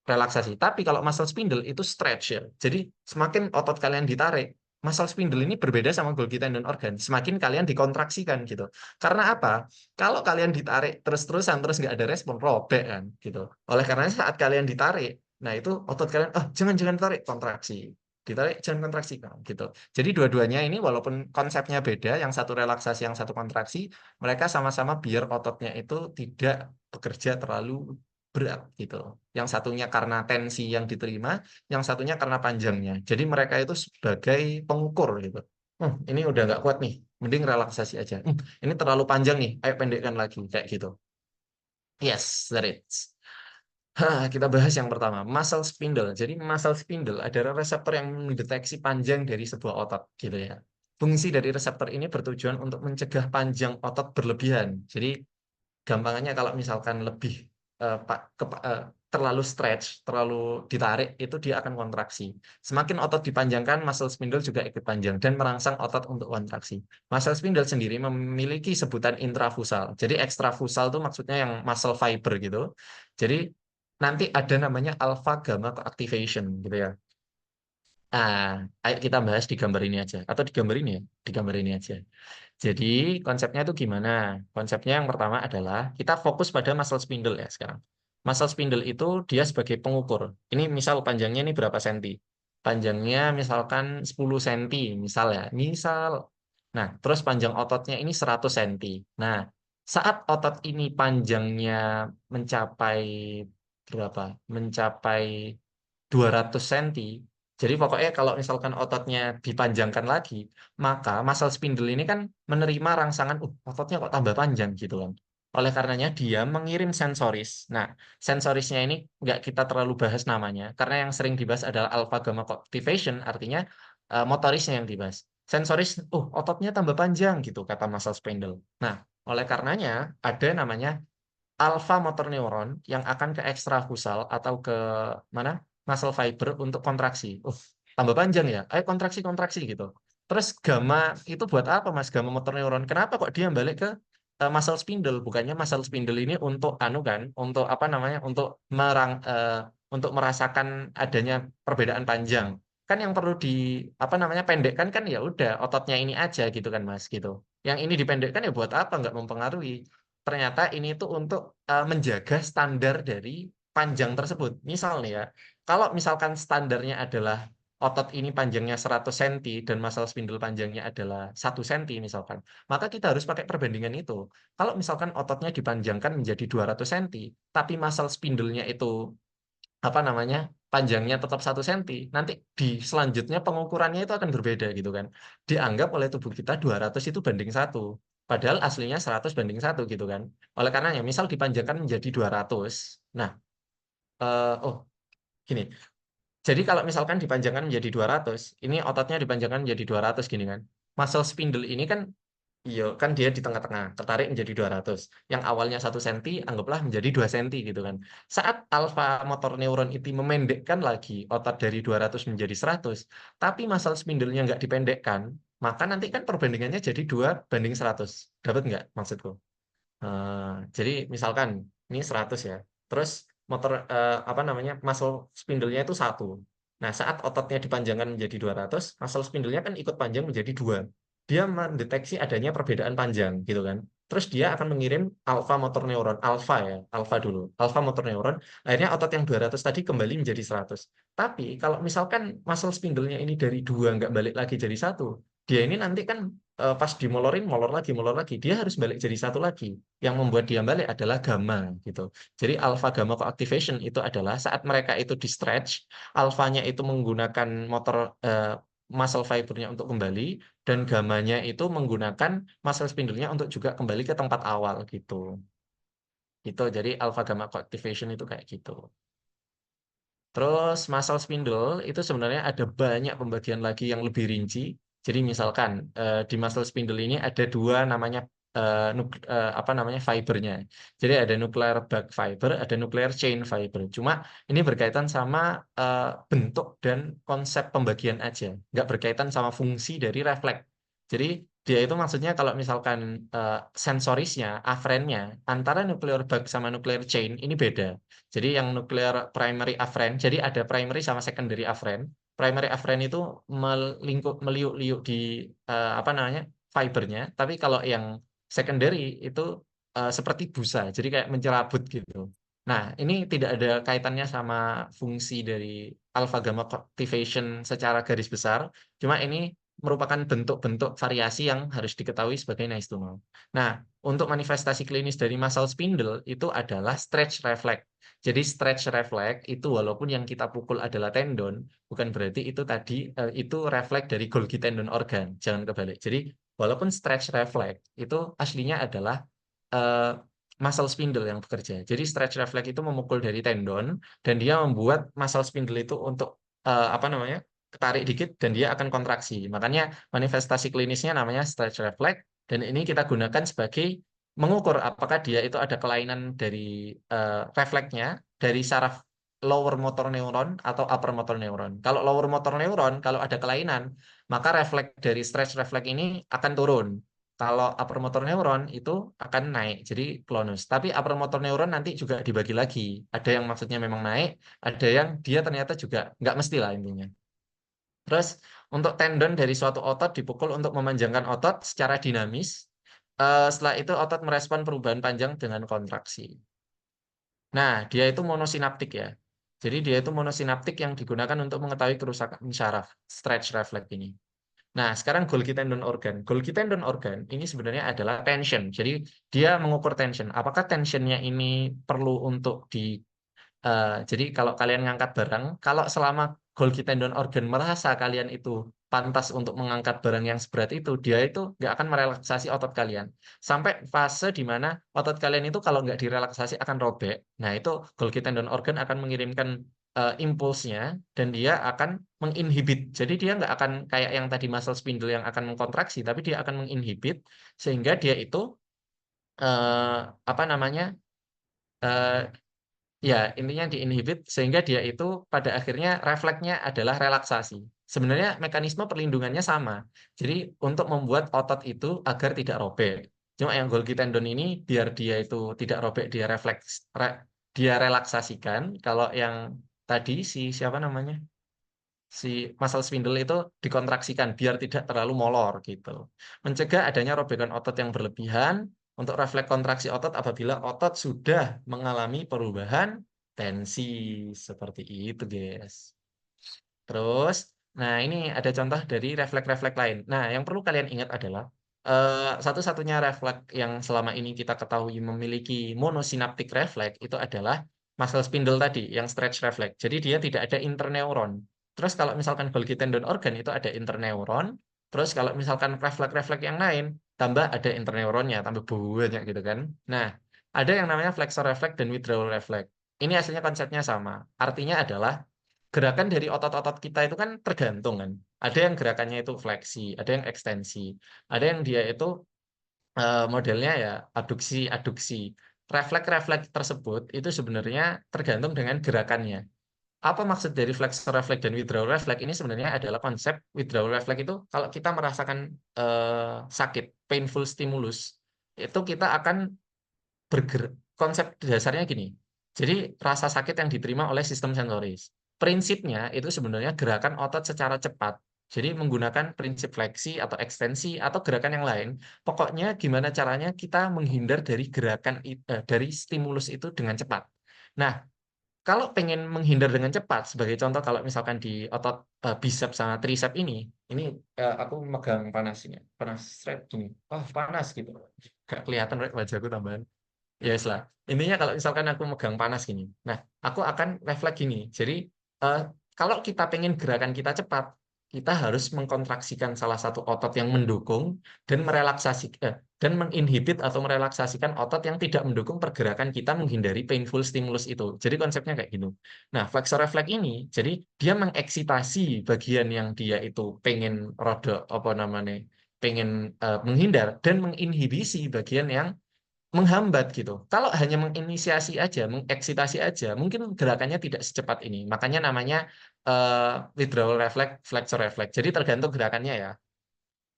S1: relaksasi. Tapi kalau muscle spindle itu stretch ya. Jadi semakin otot kalian ditarik, muscle spindle ini berbeda sama Golgi tendon organ. Semakin kalian dikontraksikan gitu. Karena apa? Kalau kalian ditarik terus-terusan terus nggak ada respon, robek kan gitu. Oleh karena saat kalian ditarik, nah itu otot kalian, ah jangan jangan tarik, kontraksi. Ditarik, jangan kontraksi kan gitu. Jadi dua-duanya ini walaupun konsepnya beda, yang satu relaksasi, yang satu kontraksi, mereka sama-sama biar ototnya itu tidak bekerja terlalu berat gitu. Yang satunya karena tensi yang diterima, yang satunya karena panjangnya. Jadi mereka itu sebagai pengukur gitu. Ini udah nggak kuat nih, mending relaksasi aja. Ini terlalu panjang nih, ayo pendekkan lagi kayak gitu. Yes, that is. Kita bahas yang pertama, muscle spindle. Jadi muscle spindle adalah reseptor yang mendeteksi panjang dari sebuah otot, gitu ya. Fungsi dari reseptor ini bertujuan untuk mencegah panjang otot berlebihan. Jadi gampangannya kalau misalkan lebih terlalu stretch, terlalu ditarik, itu dia akan kontraksi. Semakin otot dipanjangkan, muscle spindle juga ikut panjang dan merangsang otot untuk kontraksi. Muscle spindle sendiri memiliki sebutan intrafusal. Jadi ekstrafusal itu maksudnya yang muscle fiber gitu. Jadi nanti ada namanya alpha gamma coactivation gitu ya. Ayo kita bahas di gambar ini aja. Atau di gambar ini ya? Di gambar ini aja. Jadi konsepnya itu gimana? Konsepnya yang pertama adalah kita fokus pada muscle spindle ya sekarang. Muscle spindle itu dia sebagai pengukur. Ini misal panjangnya ini berapa senti? Panjangnya misalkan 10 senti misal ya. Misal. Nah, terus panjang ototnya ini 100 senti. Nah, saat otot ini panjangnya mencapai berapa? Mencapai 200 senti. Jadi pokoknya kalau misalkan ototnya dipanjangkan lagi, maka muscle spindle ini kan menerima rangsangan, ototnya kok tambah panjang gitu kan. Oleh karenanya dia mengirim sensoris. Nah, sensorisnya ini nggak kita terlalu bahas namanya, karena yang sering dibahas adalah alpha gamma activation, artinya motorisnya yang dibahas. Sensoris, ototnya tambah panjang gitu, kata muscle spindle. Nah, oleh karenanya ada namanya alpha motor neuron yang akan ke ekstrafusal atau ke mana muscle fiber untuk kontraksi. Tambah panjang ya, ayo kontraksi-kontraksi gitu. Terus gamma itu buat apa Mas? Gamma motor neuron. Kenapa kok dia balik ke muscle spindle? Bukannya muscle spindle ini untuk anu kan, untuk apa namanya? Untuk merasakan adanya perbedaan panjang. Kan yang perlu di apa namanya pendekkan kan ya udah ototnya ini aja gitu kan Mas gitu. Yang ini dipendekkan ya buat apa? Nggak mempengaruhi. Ternyata ini tuh untuk menjaga standar dari panjang tersebut. Misal nih ya, kalau misalkan standarnya adalah otot ini panjangnya 100 senti dan muscle spindle panjangnya adalah 1 senti misalkan, maka kita harus pakai perbandingan itu. Kalau misalkan ototnya dipanjangkan menjadi 200 senti, tapi muscle spindle-nya itu apa namanya panjangnya tetap 1 senti, nanti di selanjutnya pengukurannya itu akan berbeda gitu kan. Dianggap oleh tubuh kita 200 itu banding 1. Padahal aslinya 100 banding 1 gitu kan. Oleh karenanya, misal dipanjangkan menjadi 200. Nah, oh gini. Jadi kalau misalkan dipanjangkan menjadi 200, ini ototnya dipanjangkan menjadi 200 gini kan. Muscle spindle ini kan iya, kan dia di tengah-tengah, tertarik menjadi 200. Yang awalnya 1 senti, anggaplah menjadi 2 senti gitu kan. Saat alfa motor neuron itu memendekkan lagi otot dari 200 menjadi 100, tapi muscle spindle-nya nggak dipendekkan, maka nanti kan perbandingannya jadi 2 banding 100. Dapat nggak maksudku? Jadi misalkan ini 100 ya. Terus motor apa namanya? Muscle spindle-nya itu 1. Nah, saat ototnya dipanjangkan menjadi 200, muscle spindle-nya kan ikut panjang menjadi 2. Dia mendeteksi adanya perbedaan panjang gitu kan. Terus dia akan mengirim alfa motor neuron, alfa ya, alfa dulu. Alfa motor neuron, akhirnya otot yang 200 tadi kembali menjadi 100. Tapi kalau misalkan muscle spindle-nya ini dari 2 nggak balik lagi jadi 1, dia ini nanti kan pas dimolorin, molor lagi, dia harus balik jadi 1 lagi. Yang membuat dia balik adalah gamma gitu. Jadi alpha gamma coactivation itu adalah saat mereka itu di stretch, alfanya itu menggunakan motor muscle fibernya untuk kembali dan gammanya itu menggunakan muscle spindle-nya untuk juga kembali ke tempat awal gitu. Gitu. Jadi alpha gamma coactivation itu kayak gitu. Terus muscle spindle itu sebenarnya ada banyak pembagian lagi yang lebih rinci. Jadi misalkan di muscle spindle ini ada dua namanya apa namanya fibernya. Jadi ada nuclear bulk fiber, ada nuclear chain fiber. Cuma ini berkaitan sama bentuk dan konsep pembagian aja, nggak berkaitan sama fungsi dari refleks. Jadi dia itu maksudnya kalau misalkan sensorisnya, afferentnya antara nuclear bulk sama nuclear chain ini beda. Jadi yang nuklear primary afferent, jadi ada primary sama secondary afferent. Primary afferent itu meliuk-liuk di apa namanya fibernya, tapi kalau yang secondary itu seperti busa, jadi kayak mencerabut gitu. Nah, ini tidak ada kaitannya sama fungsi dari alpha gamma activation secara garis besar, cuma ini merupakan bentuk-bentuk variasi yang harus diketahui sebagai nice to know. Nah, untuk manifestasi klinis dari muscle spindle itu adalah stretch reflex. Jadi stretch reflex itu walaupun yang kita pukul adalah tendon, bukan berarti itu tadi itu refleks dari Golgi tendon organ, jangan kebalik. Jadi walaupun stretch reflex itu aslinya adalah eh, muscle spindle yang bekerja. Jadi stretch reflex itu memukul dari tendon dan dia membuat muscle spindle itu untuk apa namanya? Ketarik dikit dan dia akan kontraksi. Makanya manifestasi klinisnya namanya stretch reflex dan ini kita gunakan sebagai mengukur apakah dia itu ada kelainan dari refleksnya dari saraf lower motor neuron atau upper motor neuron. Kalau lower motor neuron kalau ada kelainan, maka refleks dari stretch reflex ini akan turun. Kalau upper motor neuron itu akan naik, jadi klonus. Tapi upper motor neuron nanti juga dibagi lagi. Ada yang maksudnya memang naik, ada yang dia ternyata juga nggak mesti lah intinya. Terus untuk tendon dari suatu otot dipukul untuk memanjangkan otot secara dinamis. Setelah itu otot merespon perubahan panjang dengan kontraksi. Nah, dia itu monosinaptik ya. Jadi dia itu monosinaptik yang digunakan untuk mengetahui kerusakan syaraf, stretch reflex ini. Nah, sekarang Golgi tendon organ. Golgi tendon organ ini sebenarnya adalah tension. Jadi dia mengukur tension. Apakah tensionnya ini perlu untuk jadi kalau kalian ngangkat barang, kalau selama Golgi tendon organ merasa kalian itu pantas untuk mengangkat barang yang seberat itu, dia itu nggak akan merelaksasi otot kalian. Sampai fase di mana otot kalian itu kalau nggak direlaksasi akan robek. Nah, itu Golgi tendon organ akan mengirimkan impulsnya dan dia akan menginhibit. Jadi dia nggak akan kayak yang tadi muscle spindle yang akan mengkontraksi, tapi dia akan menginhibit sehingga dia itu apa namanya? eh, Ya, intinya diinhibit sehingga dia itu pada akhirnya refleksnya adalah relaksasi. Sebenarnya mekanisme perlindungannya sama. Jadi untuk membuat otot itu agar tidak robek. Cuma yang Golgi tendon ini biar dia itu tidak robek, dia relaksasikan. Kalau yang tadi si siapa namanya? Si muscle spindle itu dikontraksikan biar tidak terlalu molor gitu. Mencegah adanya robekan otot yang berlebihan untuk refleks kontraksi otot apabila otot sudah mengalami perubahan tensi seperti itu, guys. Terus, nah ini ada contoh dari refleks-refleks lain. Nah, yang perlu kalian ingat adalah satu-satunya refleks yang selama ini kita ketahui memiliki monosinaptik refleks itu adalah muscle spindle tadi, yang stretch reflex. Jadi dia tidak ada interneuron. Terus kalau misalkan Golgi tendon organ itu ada interneuron. Terus kalau misalkan refleks-refleks yang lain, tambah ada interneuronnya, tambah banyak gitu kan. Nah, ada yang namanya flexor reflex dan withdrawal reflex. Ini aslinya konsepnya sama. Artinya adalah gerakan dari otot-otot kita itu kan tergantung kan. Ada yang gerakannya itu fleksi, ada yang ekstensi, ada yang dia itu modelnya ya abduksi-aduksi. Refleks-refleks tersebut itu sebenarnya tergantung dengan gerakannya. Apa maksud dari flexor reflex dan withdrawal reflex ini sebenarnya adalah konsep withdrawal reflex itu kalau kita merasakan sakit, painful stimulus, itu kita akan bergerak. Konsep dasarnya gini. Jadi rasa sakit yang diterima oleh sistem sensoris. Prinsipnya itu sebenarnya gerakan otot secara cepat. Jadi menggunakan prinsip fleksi atau ekstensi atau gerakan yang lain. Pokoknya gimana caranya kita menghindar dari dari stimulus itu dengan cepat. Nah, kalau pengen menghindar dengan cepat, sebagai contoh kalau misalkan di otot bicep sama tricep ini aku megang panas ini, panas strap gini, oh panas gitu, gak kelihatan wajahku tambahan. Ya wes lah. Intinya kalau misalkan aku megang panas gini. Nah, aku akan refleks gini. Jadi, eh, kalau kita pengen gerakan kita cepat, kita harus mengkontraksikan salah satu otot yang mendukung dan dan menginhibit atau merelaksasikan otot yang tidak mendukung pergerakan kita menghindari painful stimulus itu. Jadi konsepnya kayak gitu. Nah, flexor reflex ini, jadi dia mengeksitasi bagian yang dia itu pengen apa namanya, pengen menghindar dan menginhibisi bagian yang menghambat gitu. Kalau hanya menginisiasi aja, mengeksitasi aja, mungkin gerakannya tidak secepat ini. Makanya namanya withdrawal reflex, flexor reflex. Jadi tergantung gerakannya ya.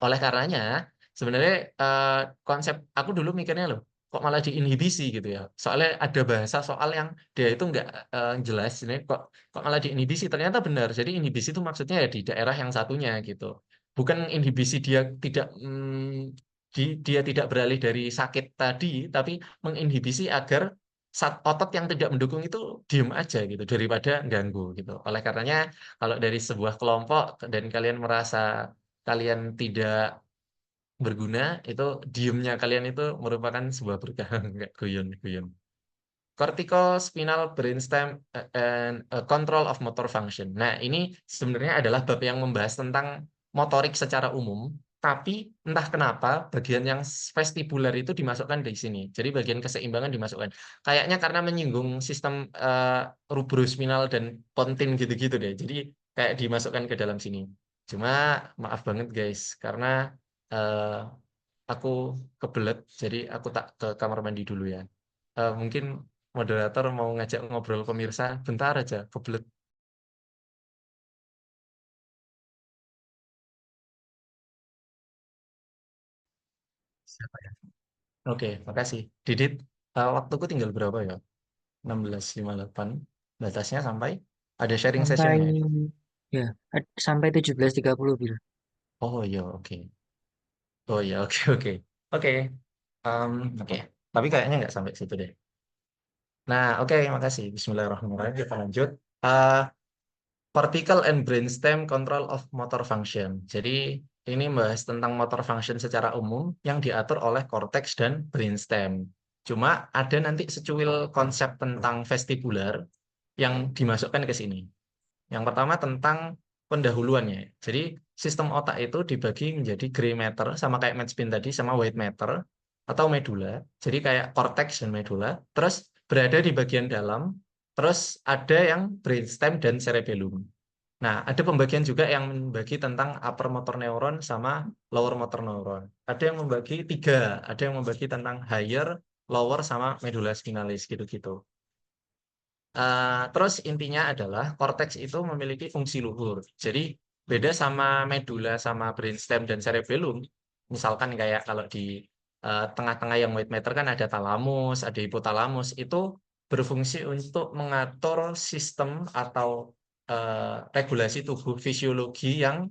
S1: Oleh karenanya, sebenarnya konsep aku dulu mikirnya loh, kok malah diinhibisi gitu ya. Soalnya ada bahasa soal yang dia itu nggak jelas. Ini kok malah diinhibisi. Ternyata benar. Jadi inhibisi itu maksudnya ya di daerah yang satunya gitu. Bukan inhibisi dia tidak dia tidak beralih dari sakit tadi, tapi menginhibisi agar otot yang tidak mendukung itu diem aja gitu daripada ganggu gitu. Oleh karenanya kalau dari sebuah kelompok dan kalian merasa kalian tidak berguna, itu diemnya kalian itu merupakan sebuah berkah, nggak guyon-guyon. Cortical spinal brainstem and control of motor function. Nah, ini sebenarnya adalah bab yang membahas tentang motorik secara umum, Tapi entah kenapa bagian yang vestibular itu dimasukkan di sini. Jadi bagian keseimbangan dimasukkan. Kayaknya karena menyinggung sistem rubrospinal dan pontin gitu-gitu deh. Jadi kayak dimasukkan ke dalam sini. Cuma maaf banget guys, karena eh, aku kebelet, jadi aku tak ke kamar mandi dulu ya. Mungkin moderator mau ngajak ngobrol pemirsa, bentar aja, kebelet. Siapa ya? Oke, makasih. Didit, waktuku tinggal berapa ya? 16.58. Batasnya sampai ada sharing
S2: Sampai
S1: sessionnya.
S2: ya sampai 17.30 Bil.
S1: Oh iya, oke. Oh iya, oke, oke. Oke, oke. Tapi kayaknya nggak sampai situ deh. Nah, oke, makasih. Bismillahirrahmanirrahim. Kita lanjut. Eh, Cortical and brainstem control of motor function. Jadi ini membahas tentang motor function secara umum yang diatur oleh cortex dan brainstem. Cuma ada nanti secuil konsep tentang vestibular yang dimasukkan ke sini. Yang pertama tentang pendahuluannya. Jadi sistem otak itu dibagi menjadi gray matter sama kayak Mattspin tadi sama white matter atau medula. Jadi kayak cortex dan medula. Terus berada di bagian dalam. Terus ada yang brainstem dan cerebellum. Nah, ada pembagian juga yang membagi tentang upper motor neuron sama lower motor neuron. Ada yang membagi tiga, ada yang membagi tentang higher, lower, sama medulla spinalis gitu-gitu. Terus intinya adalah korteks itu memiliki fungsi luhur. Jadi beda sama medula sama brainstem dan cerebellum. Misalkan kayak kalau di tengah-tengah yang white matter kan ada talamus, ada hipotalamus. Itu berfungsi untuk mengatur sistem atau regulasi tubuh fisiologi yang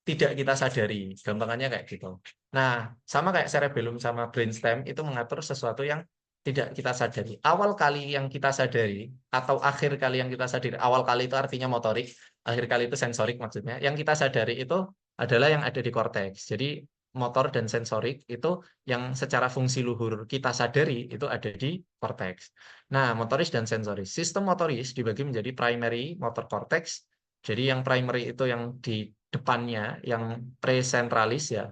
S1: tidak kita sadari. Gampangannya kayak gitu. Nah, sama kayak cerebellum sama brainstem itu mengatur sesuatu yang tidak kita sadari. Awal kali yang kita sadari atau akhir kali yang kita sadari, awal kali itu artinya motorik, akhir kali itu sensorik maksudnya. Yang kita sadari itu adalah yang ada di korteks. Jadi motor dan sensorik itu yang secara fungsi luhur kita sadari itu ada di korteks. Nah, motoris dan sensoris. Sistem motoris dibagi menjadi primary motor cortex. Jadi yang primary itu yang di depannya, yang presentralis ya,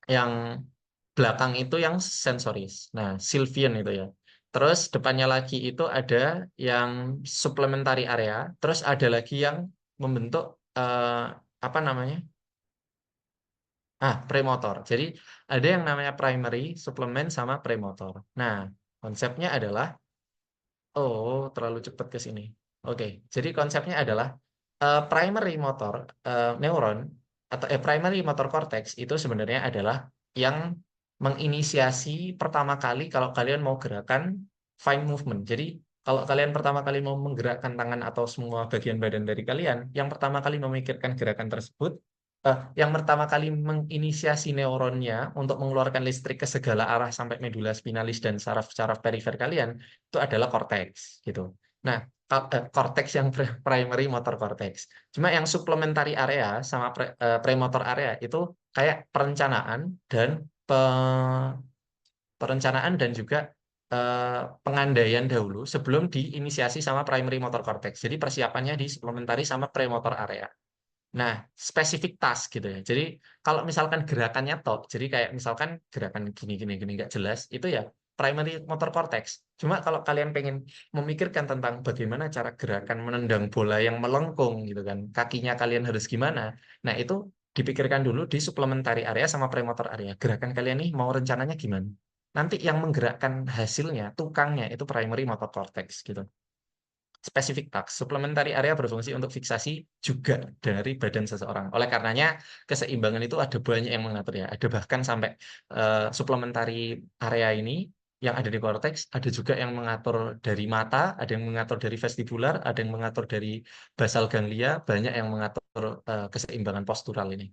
S1: yang belakang itu yang sensoris. Nah, Sylvian itu ya. Terus depannya lagi itu ada yang supplementary area, terus ada lagi yang membentuk apa namanya? Premotor. Jadi ada yang namanya primary, suplemen sama premotor. Nah, konsepnya adalah terlalu cepat ke sini. Oke, jadi konsepnya adalah primary motor neuron atau primary motor cortex itu sebenarnya adalah yang menginisiasi pertama kali kalau kalian mau gerakan fine movement. Jadi kalau kalian pertama kali mau menggerakkan tangan atau semua bagian badan dari kalian, yang pertama kali memikirkan gerakan tersebut, yang pertama kali menginisiasi neuronnya untuk mengeluarkan listrik ke segala arah sampai medula spinalis dan saraf-saraf perifer kalian itu adalah korteks gitu. Nah, korteks yang primary motor cortex. Cuma yang supplementary area sama premotor area itu kayak perencanaan dan juga pengandaian dahulu sebelum diinisiasi sama primary motor cortex. Jadi persiapannya di supplementary sama premotor area. Nah, spesifik task gitu ya. Jadi kalau misalkan gerakannya top, jadi kayak misalkan gerakan gini gini gini nggak jelas, itu ya primary motor cortex. Cuma kalau kalian pengen memikirkan tentang bagaimana cara gerakan menendang bola yang melengkung gitu kan, kakinya kalian harus gimana. Nah, itu dipikirkan dulu di supplementary area sama premotor area. Gerakan kalian nih mau rencananya gimana? Nanti yang menggerakkan hasilnya, tukangnya itu primary motor cortex gitu. Spesifik task. Supplementary area berfungsi untuk fiksasi juga dari badan seseorang. Oleh karenanya, keseimbangan itu ada banyak yang mengatur ya. Ada bahkan sampai supplementary area ini yang ada di korteks, ada juga yang mengatur dari mata, ada yang mengatur dari vestibular, ada yang mengatur dari basal ganglia, banyak yang mengatur keseimbangan postural ini.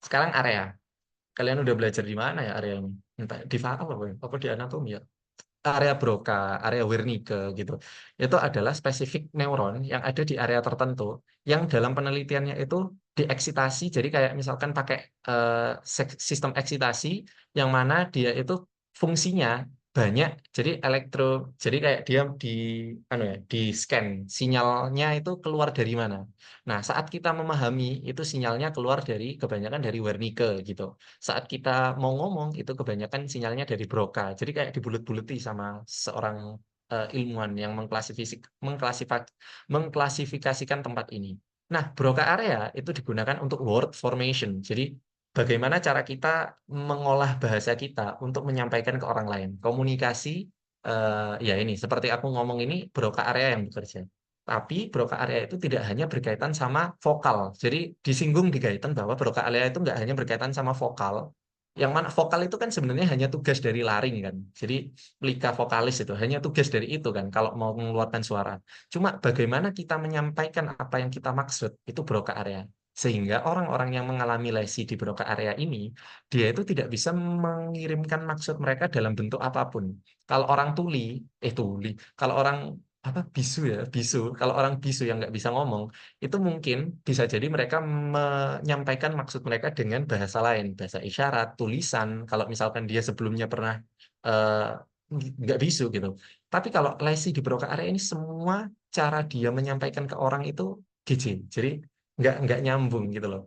S1: Sekarang area. Kalian udah belajar di mana ya area ini? Entah di apa, apa di anatomi ya? Area Broca, area Wernicke gitu. Itu adalah spesifik neuron yang ada di area tertentu yang dalam penelitiannya itu dieksitasi. Jadi kayak misalkan pakai sistem eksitasi yang mana dia itu fungsinya banyak, jadi jadi kayak dia anu ya, di scan sinyalnya itu keluar dari mana. Nah, saat kita memahami itu sinyalnya keluar kebanyakan dari Wernicke gitu. Saat kita mau ngomong itu kebanyakan sinyalnya dari Broca. Jadi kayak dibulut-buluti sama seorang ilmuwan yang mengklasifikasikan tempat ini. Nah, Broca area itu digunakan untuk word formation. Jadi bagaimana cara kita mengolah bahasa kita untuk menyampaikan ke orang lain. Komunikasi, ya ini, seperti aku ngomong ini, broca area yang bekerja. Tapi broca area itu tidak hanya berkaitan sama vokal. Jadi disinggung di Gaitan bahwa broca area itu nggak hanya berkaitan sama vokal. Yang mana vokal itu kan sebenarnya hanya tugas dari laring kan. Jadi plika vokalis itu hanya tugas dari itu kan kalau mau mengeluarkan suara. Cuma bagaimana kita menyampaikan apa yang kita maksud itu broca area. Sehingga orang-orang yang mengalami lesi di Broca area ini, dia itu tidak bisa mengirimkan maksud mereka dalam bentuk apapun. Kalau orang kalau orang apa bisu ya, bisu, kalau orang bisu yang nggak bisa ngomong, itu mungkin bisa jadi mereka menyampaikan maksud mereka dengan bahasa lain, bahasa isyarat, tulisan, kalau misalkan dia sebelumnya pernah eh, nggak bisu gitu. Tapi kalau lesi di Broca area ini semua cara dia menyampaikan ke orang itu GJ. Jadi nggak nyambung gitu loh.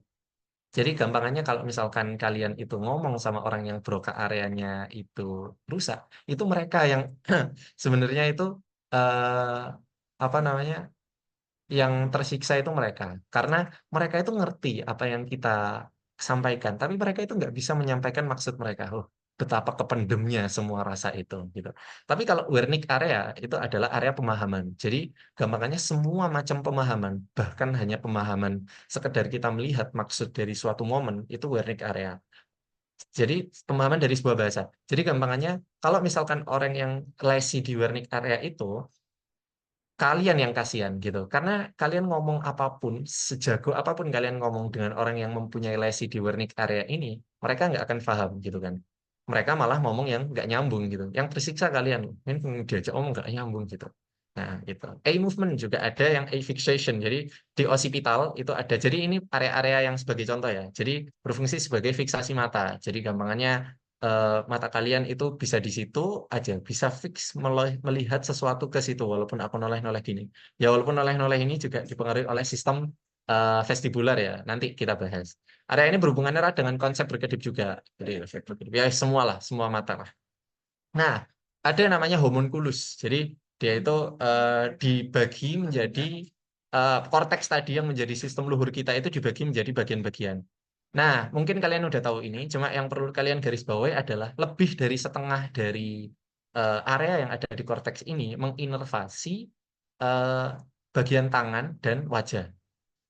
S1: Jadi gampangannya kalau misalkan kalian itu ngomong sama orang yang broca areanya itu rusak, itu mereka yang sebenarnya itu eh, apa namanya yang tersiksa itu mereka karena mereka itu ngerti apa yang kita sampaikan tapi mereka itu nggak bisa menyampaikan maksud mereka. Oh, betapa kependemnya semua rasa itu gitu. Tapi kalau Wernicke area itu adalah area pemahaman, jadi gampangannya semua macam pemahaman, bahkan hanya pemahaman sekedar kita melihat maksud dari suatu momen itu Wernicke area. Jadi pemahaman dari sebuah bahasa, jadi gampangannya kalau misalkan orang yang lesi di Wernicke area itu, kalian yang kasihan gitu. Karena kalian ngomong apapun, sejago apapun kalian ngomong dengan orang yang mempunyai lesi di Wernicke area ini, mereka nggak akan paham gitu kan. Mereka malah ngomong yang nggak nyambung gitu. Yang tersiksa kalian, ini diajak ngomong nggak nyambung gitu. Nah, itu. A movement juga ada yang a fixation. Jadi di occipital itu ada. Jadi ini area-area yang sebagai contoh ya. Jadi berfungsi sebagai fiksasi mata. Jadi gampangannya mata kalian itu bisa di situ aja, bisa fix melihat sesuatu ke situ walaupun aku noleh-noleh gini. Ya walaupun noleh-noleh ini juga dipengaruhi oleh sistem vestibular ya. Nanti kita bahas. Area ini berhubungan erat dengan konsep berkedip juga. Jadi efek berkedip. Ya semua lah, semua mata lah. Nah, ada yang namanya homunculus. Jadi dia itu dibagi menjadi korteks tadi yang menjadi sistem luhur kita itu dibagi menjadi bagian-bagian. Nah, mungkin kalian udah tahu ini, cuma yang perlu kalian garis bawahi adalah lebih dari setengah dari area yang ada di korteks ini menginervasi eh, bagian tangan dan wajah.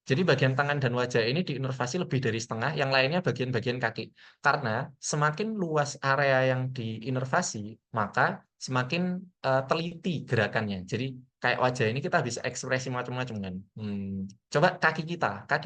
S1: Jadi bagian tangan dan wajah ini diinervasi lebih dari setengah, yang lainnya bagian-bagian kaki. Karena semakin luas area yang diinervasi, maka semakin teliti gerakannya. Jadi kayak wajah ini kita bisa ekspresi macam-macam kan. Coba kaki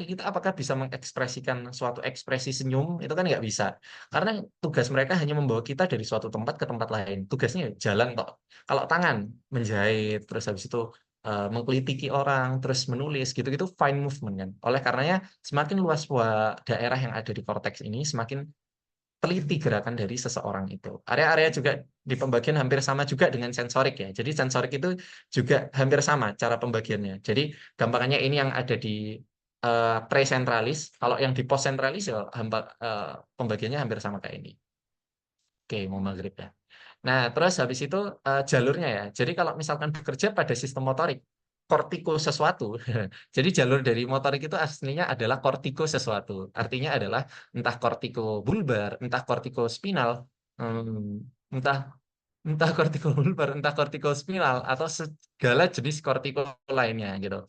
S1: kita apakah bisa mengekspresikan suatu ekspresi senyum? Itu kan nggak bisa. Karena tugas mereka hanya membawa kita dari suatu tempat ke tempat lain. Tugasnya jalan kok. Kalau tangan menjahit, terus habis itu mengkelitiki orang, terus menulis, gitu-gitu fine movement kan. Oleh karenanya, semakin luas daerah yang ada di korteks ini, semakin teliti gerakan dari seseorang itu. Area-area juga di pembagian hampir sama juga dengan sensorik ya. Jadi sensorik itu juga hampir sama cara pembagiannya. Jadi gampangannya ini yang ada di presentralis, kalau yang di postsentralis ya pembagiannya hampir sama kayak ini. Oke, mau maghrib ya. Nah, terus habis itu jalurnya ya. Jadi kalau misalkan bekerja pada sistem motorik, kortiko sesuatu. Jadi jalur dari motorik itu aslinya adalah kortiko sesuatu. Artinya adalah entah kortiko bulbar, entah kortiko spinal, entah entah kortiko bulbar, entah kortiko spinal atau segala jenis kortiko lainnya gitu.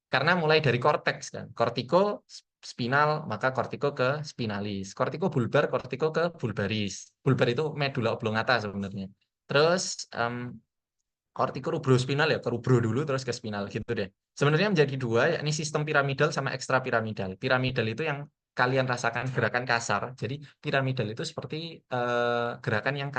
S1: Karena mulai dari korteks kan. Kortiko spinal, maka kortiko ke spinalis. Kortiko bulbar, kortiko ke bulbaris. Bulbar itu medula oblongata sebenarnya. Terus kortiko rubrospinal ya, ke rubro dulu terus ke spinal gitu deh. Sebenarnya menjadi dua, yakni sistem piramidal sama ekstrapiramidal. Piramidal itu yang kalian rasakan gerakan kasar. Jadi piramidal itu seperti gerakan yang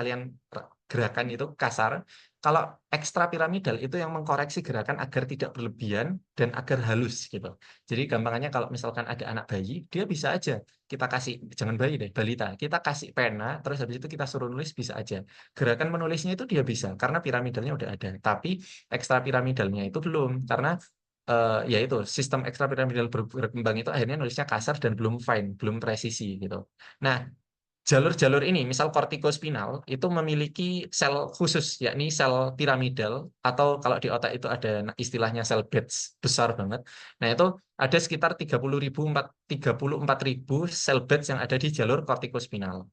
S1: gerakan itu kasar. Kalau ekstra piramidal itu yang mengkoreksi gerakan agar tidak berlebihan dan agar halus gitu. Jadi gampangannya kalau misalkan ada anak bayi, dia bisa aja kita kasih, jangan bayi deh, balita, kita kasih pena, terus habis itu kita suruh nulis bisa aja. Gerakan menulisnya itu dia bisa karena piramidalnya udah ada. Tapi ekstra piramidalnya itu belum karena ya itu sistem ekstra piramidal berkembang itu akhirnya nulisnya kasar dan belum fine, belum presisi gitu. Nah, jalur-jalur ini, misal kortikospinal, itu memiliki sel khusus, yakni sel piramidal, atau kalau di otak itu ada istilahnya sel Betz, besar banget. Nah, itu ada sekitar 34.000 sel Betz yang ada di jalur kortikospinal.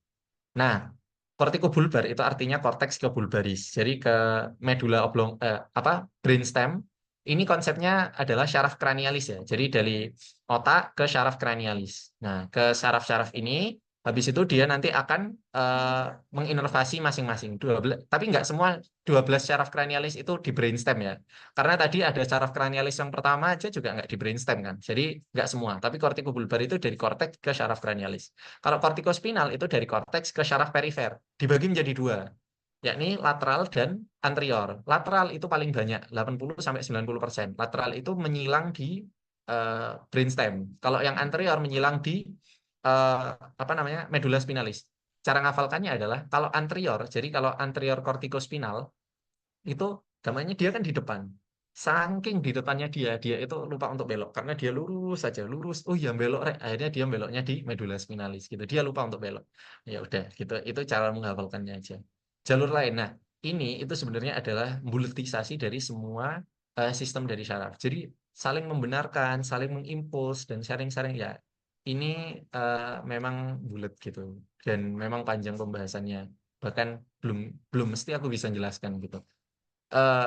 S1: Nah, kortikobulbar itu artinya korteks ke bulbaris. Jadi ke medula oblong apa brainstem. Ini konsepnya adalah syaraf kranialis ya. Jadi dari otak ke syaraf kranialis. Nah, ke syaraf-syaraf ini habis itu dia nanti akan menginervasi masing-masing 12, tapi nggak semua 12 syaraf kranialis itu di brainstem ya. Karena tadi ada syaraf kranialis yang pertama aja juga nggak di brainstem kan. Jadi nggak semua, tapi kortikobulbar itu dari korteks ke syaraf kranialis. Kalau kortikospinal itu dari korteks ke syaraf perifer, dibagi menjadi dua, yakni lateral dan anterior. Lateral itu paling banyak, 80-90%. Lateral itu menyilang di brainstem. Kalau yang anterior menyilang di eh, apa namanya medula spinalis. Cara ngafalkannya adalah kalau anterior, jadi kalau anterior kortikospinal itu gambarnya dia kan di depan. Saking di depannya dia itu lupa untuk belok karena dia lurus saja, lurus. Oh iya belok rek. Akhirnya dia beloknya di medula spinalis gitu. Dia lupa untuk belok. Ya udah gitu. Itu cara menghafalkannya aja. Jalur lain. Nah, ini itu sebenarnya adalah buletisasi dari semua sistem dari syaraf. Jadi saling membenarkan, saling mengimpuls dan sharing-sharing ya. Ini memang bulat gitu dan memang panjang pembahasannya. Bahkan belum belum mesti aku bisa jelaskan gitu.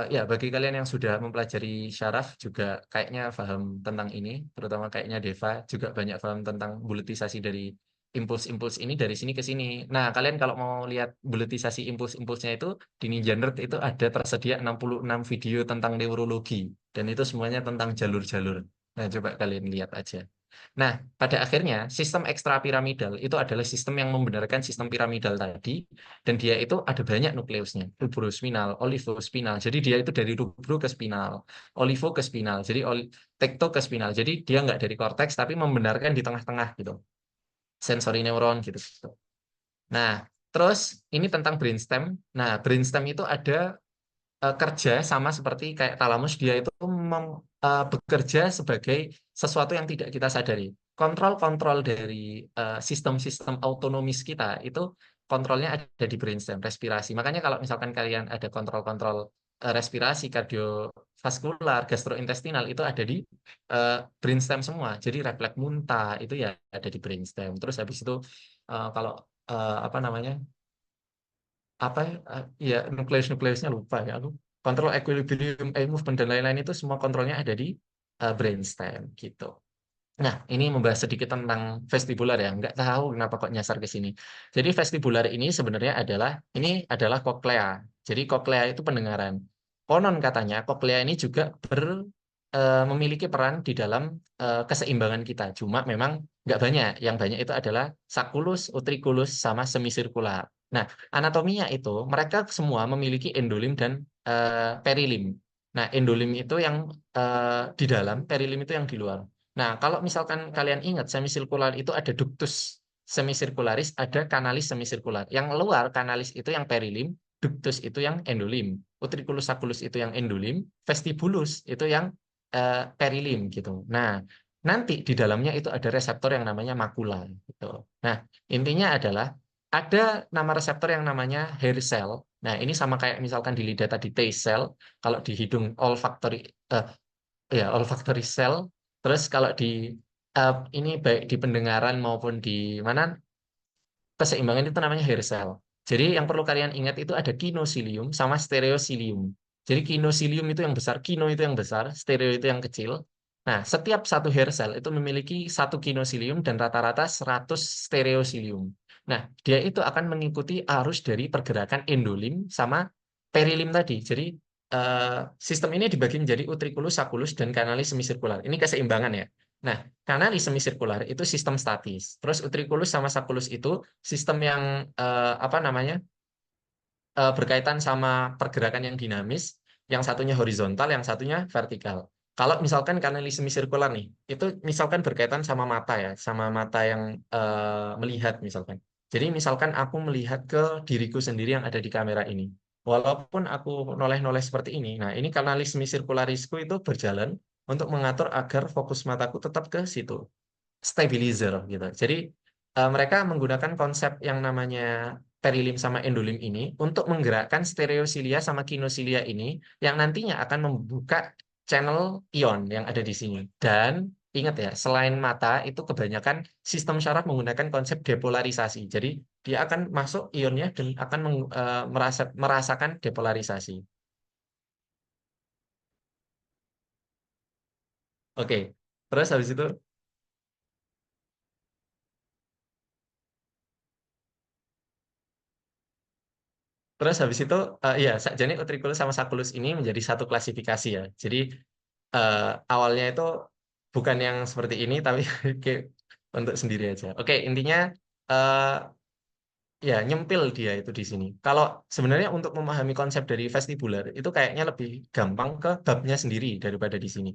S1: Ya, bagi kalian yang sudah mempelajari syaraf juga kayaknya paham tentang ini, terutama kayaknya Deva juga banyak paham tentang buletisasi dari impuls-impuls ini dari sini ke sini. Nah, kalian kalau mau lihat buletisasi impuls-impulsnya itu di Ninja Nerd itu ada tersedia 66 video tentang neurologi dan itu semuanya tentang jalur-jalur. Nah, coba kalian lihat aja. Nah, pada akhirnya sistem ekstrapiramidal itu adalah sistem yang membenarkan sistem piramidal tadi dan dia itu ada banyak nukleusnya, rubrospinal, olivospinal. Jadi dia itu dari rubro ke spinal, olivo ke spinal, jadi tekto ke spinal. Jadi dia nggak dari korteks tapi membenarkan di tengah-tengah gitu, sensori neuron gitu. Nah, terus ini tentang brainstem. Nah, brainstem itu ada kerja sama seperti kayak talamus, dia itu bekerja sebagai sesuatu yang tidak kita sadari. Kontrol-kontrol dari sistem-sistem autonomis kita itu kontrolnya ada di brainstem, respirasi. Makanya kalau misalkan kalian ada kontrol-kontrol respirasi, kardiovaskular, gastrointestinal itu ada di brainstem semua. Jadi refleks muntah itu ya ada di brainstem. Terus habis itu kalau apa namanya apa ya nukleus-nukleusnya lupa ya aku, kontrol equilibrium, eye movement dan lain-lain itu semua kontrolnya ada di brainstem gitu. Nah, ini membahas sedikit tentang vestibular ya. Nggak tahu kenapa kok nyasar ke sini. Jadi vestibular ini sebenarnya adalah koklea. Jadi koklea itu pendengaran. Konon katanya koklea ini juga memiliki peran di dalam keseimbangan kita. Cuma memang nggak banyak. Yang banyak itu adalah sakulus, utriculus, sama semisirkular. Nah, anatominya itu mereka semua memiliki endolim dan perilim. Nah, endolim itu yang di dalam, perilim itu yang di luar. Nah, kalau misalkan kalian ingat semisirkular itu ada ductus semisirkularis, ada kanalis semisirkular. Yang luar kanalis itu yang perilim, ductus itu yang endolim, utriculus sacculus itu yang endolim, vestibulus itu yang perilim gitu. Nah, nanti di dalamnya itu ada reseptor yang namanya makula gitu. Nah, intinya adalah ada nama reseptor yang namanya hair cell. Nah, ini sama kayak misalkan di lidah tadi taste cell, kalau di hidung eh, olfactory cell. Terus kalau di ini baik di pendengaran maupun di mana keseimbangan itu namanya hair cell. Jadi yang perlu kalian ingat itu ada kinosilium sama stereosilium. Jadi kinosilium itu yang besar, kino itu yang besar, stereo itu yang kecil. Nah, setiap satu hair cell itu memiliki satu kinosilium dan rata-rata 100 stereosilium. Nah, dia itu akan mengikuti arus dari pergerakan endolim sama perilim tadi. Jadi sistem ini dibagi menjadi utriculus, sacculus, dan kanalis semisirkular. Ini keseimbangan ya. Nah, kanalisme sirkular itu sistem statis. Terus utriculus sama sulcus itu sistem yang apa namanya berkaitan sama pergerakan yang dinamis, yang satunya horizontal, yang satunya vertikal. Kalau misalkan kanalisme sirkular nih, itu misalkan berkaitan sama mata ya, sama mata yang melihat misalkan. Jadi misalkan aku melihat ke diriku sendiri yang ada di kamera ini. Walaupun aku noleh-noleh seperti ini, nah ini kanalisme sirkularisku itu berjalan untuk mengatur agar fokus mataku tetap ke situ stabilizer gitu. Jadi mereka menggunakan konsep yang namanya perilim sama endolim ini untuk menggerakkan stereosilia sama kinosilia ini yang nantinya akan membuka channel ion yang ada di sini. Dan ingat ya, selain mata itu kebanyakan sistem syaraf menggunakan konsep depolarisasi. Jadi dia akan masuk ionnya dan akan merasakan depolarisasi. Oke. Terus habis itu ya jadi utriculus sama sacculus ini menjadi satu klasifikasi ya. Jadi eh, awalnya itu bukan yang seperti ini tapi kayak untuk sendiri aja. Oke, intinya eh, ya nyempil dia itu di sini. Kalau sebenarnya untuk memahami konsep dari vestibular itu kayaknya lebih gampang ke babnya sendiri daripada di sini.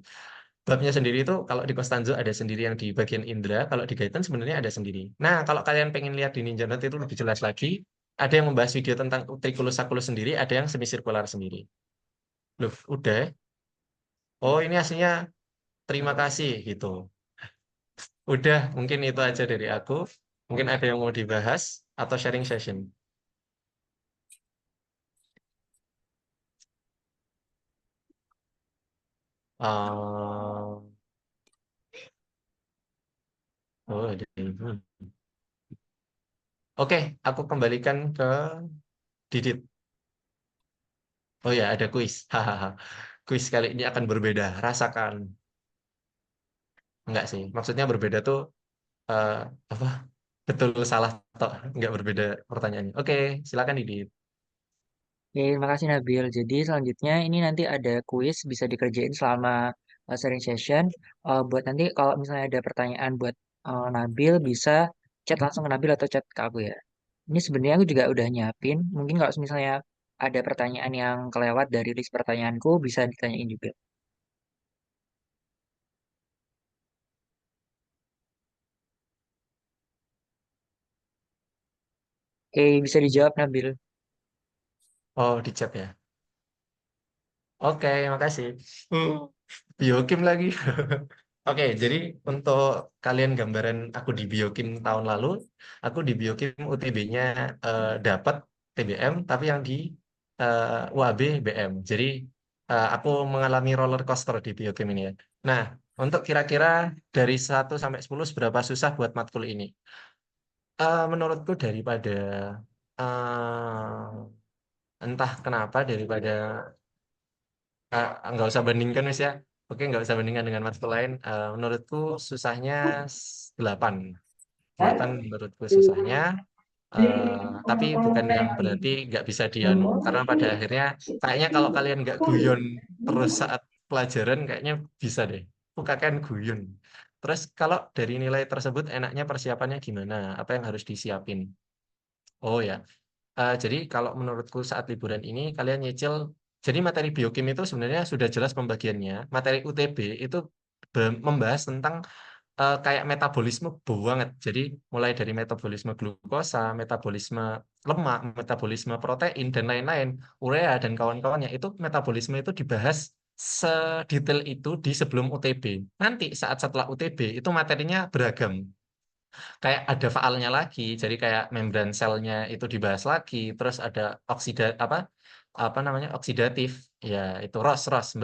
S1: Babnya sendiri itu kalau di Costanzo ada sendiri yang di bagian indera, kalau di Gaetan sebenarnya ada sendiri. Nah, kalau kalian pengen lihat di Ninja Note itu lebih jelas lagi, ada yang membahas video tentang utriculus sacculus sendiri, ada yang semisirkular sendiri. Loh, udah. Oh, ini aslinya terima kasih gitu. Udah, mungkin itu aja dari aku. Mungkin ada yang mau dibahas atau sharing session. Oh, oh, ada. Oke, aku kembalikan ke Didit. Oh ya, ada kuis. Hahaha. Kuis kali ini akan berbeda. Rasakan. Enggak sih. Maksudnya berbeda tuh eh, apa? Betul salah atau enggak berbeda pertanyaannya. Oke, silakan Didit.
S2: Oke, terima kasih Nabil. Jadi selanjutnya ini nanti ada kuis bisa dikerjain selama sharing session. Buat nanti kalau misalnya ada pertanyaan buat Nabil bisa chat langsung ke Nabil atau chat ke aku ya. Ini sebenarnya aku juga udah nyiapin. Mungkin kalau misalnya ada pertanyaan yang kelewat dari list pertanyaanku bisa ditanyain juga. Oke, bisa dijawab Nabil.
S1: Oh, di chat ya. Oke, makasih. Hmm, Biokim lagi. Oke, jadi untuk kalian gambaran aku di Biokim tahun lalu, aku di Biokim UTB-nya dapat TBM, tapi yang di UAB BM. Jadi aku mengalami roller coaster di Biokim ini ya. Nah, untuk kira-kira dari 1 sampai 10 seberapa susah buat matkul ini? Menurutku daripada entah kenapa daripada nggak usah bandingkan Mas ya. Oke, nggak usah bandingkan dengan matkul lain. Menurutku susahnya 8. 8 menurutku susahnya. Tapi bukan yang berarti nggak bisa dianu. Karena pada akhirnya kayaknya kalau kalian nggak guyon terus saat pelajaran kayaknya bisa deh. Bukakan guyon. Terus kalau dari nilai tersebut enaknya persiapannya gimana? Apa yang harus disiapin? Oh ya, jadi kalau menurutku saat liburan ini kalian nyicil, jadi materi biokim itu sebenarnya sudah jelas pembagiannya. Materi UTB itu membahas tentang kayak metabolisme banget. Jadi mulai dari metabolisme glukosa, metabolisme lemak, metabolisme protein dan lain-lain, urea dan kawan-kawannya itu metabolisme itu dibahas sedetail itu di sebelum UTB. Nanti saat setelah UTB itu materinya beragam kayak ada faalnya lagi jadi kayak membran selnya itu dibahas lagi terus ada oksida apa namanya oksidatif ya itu ROS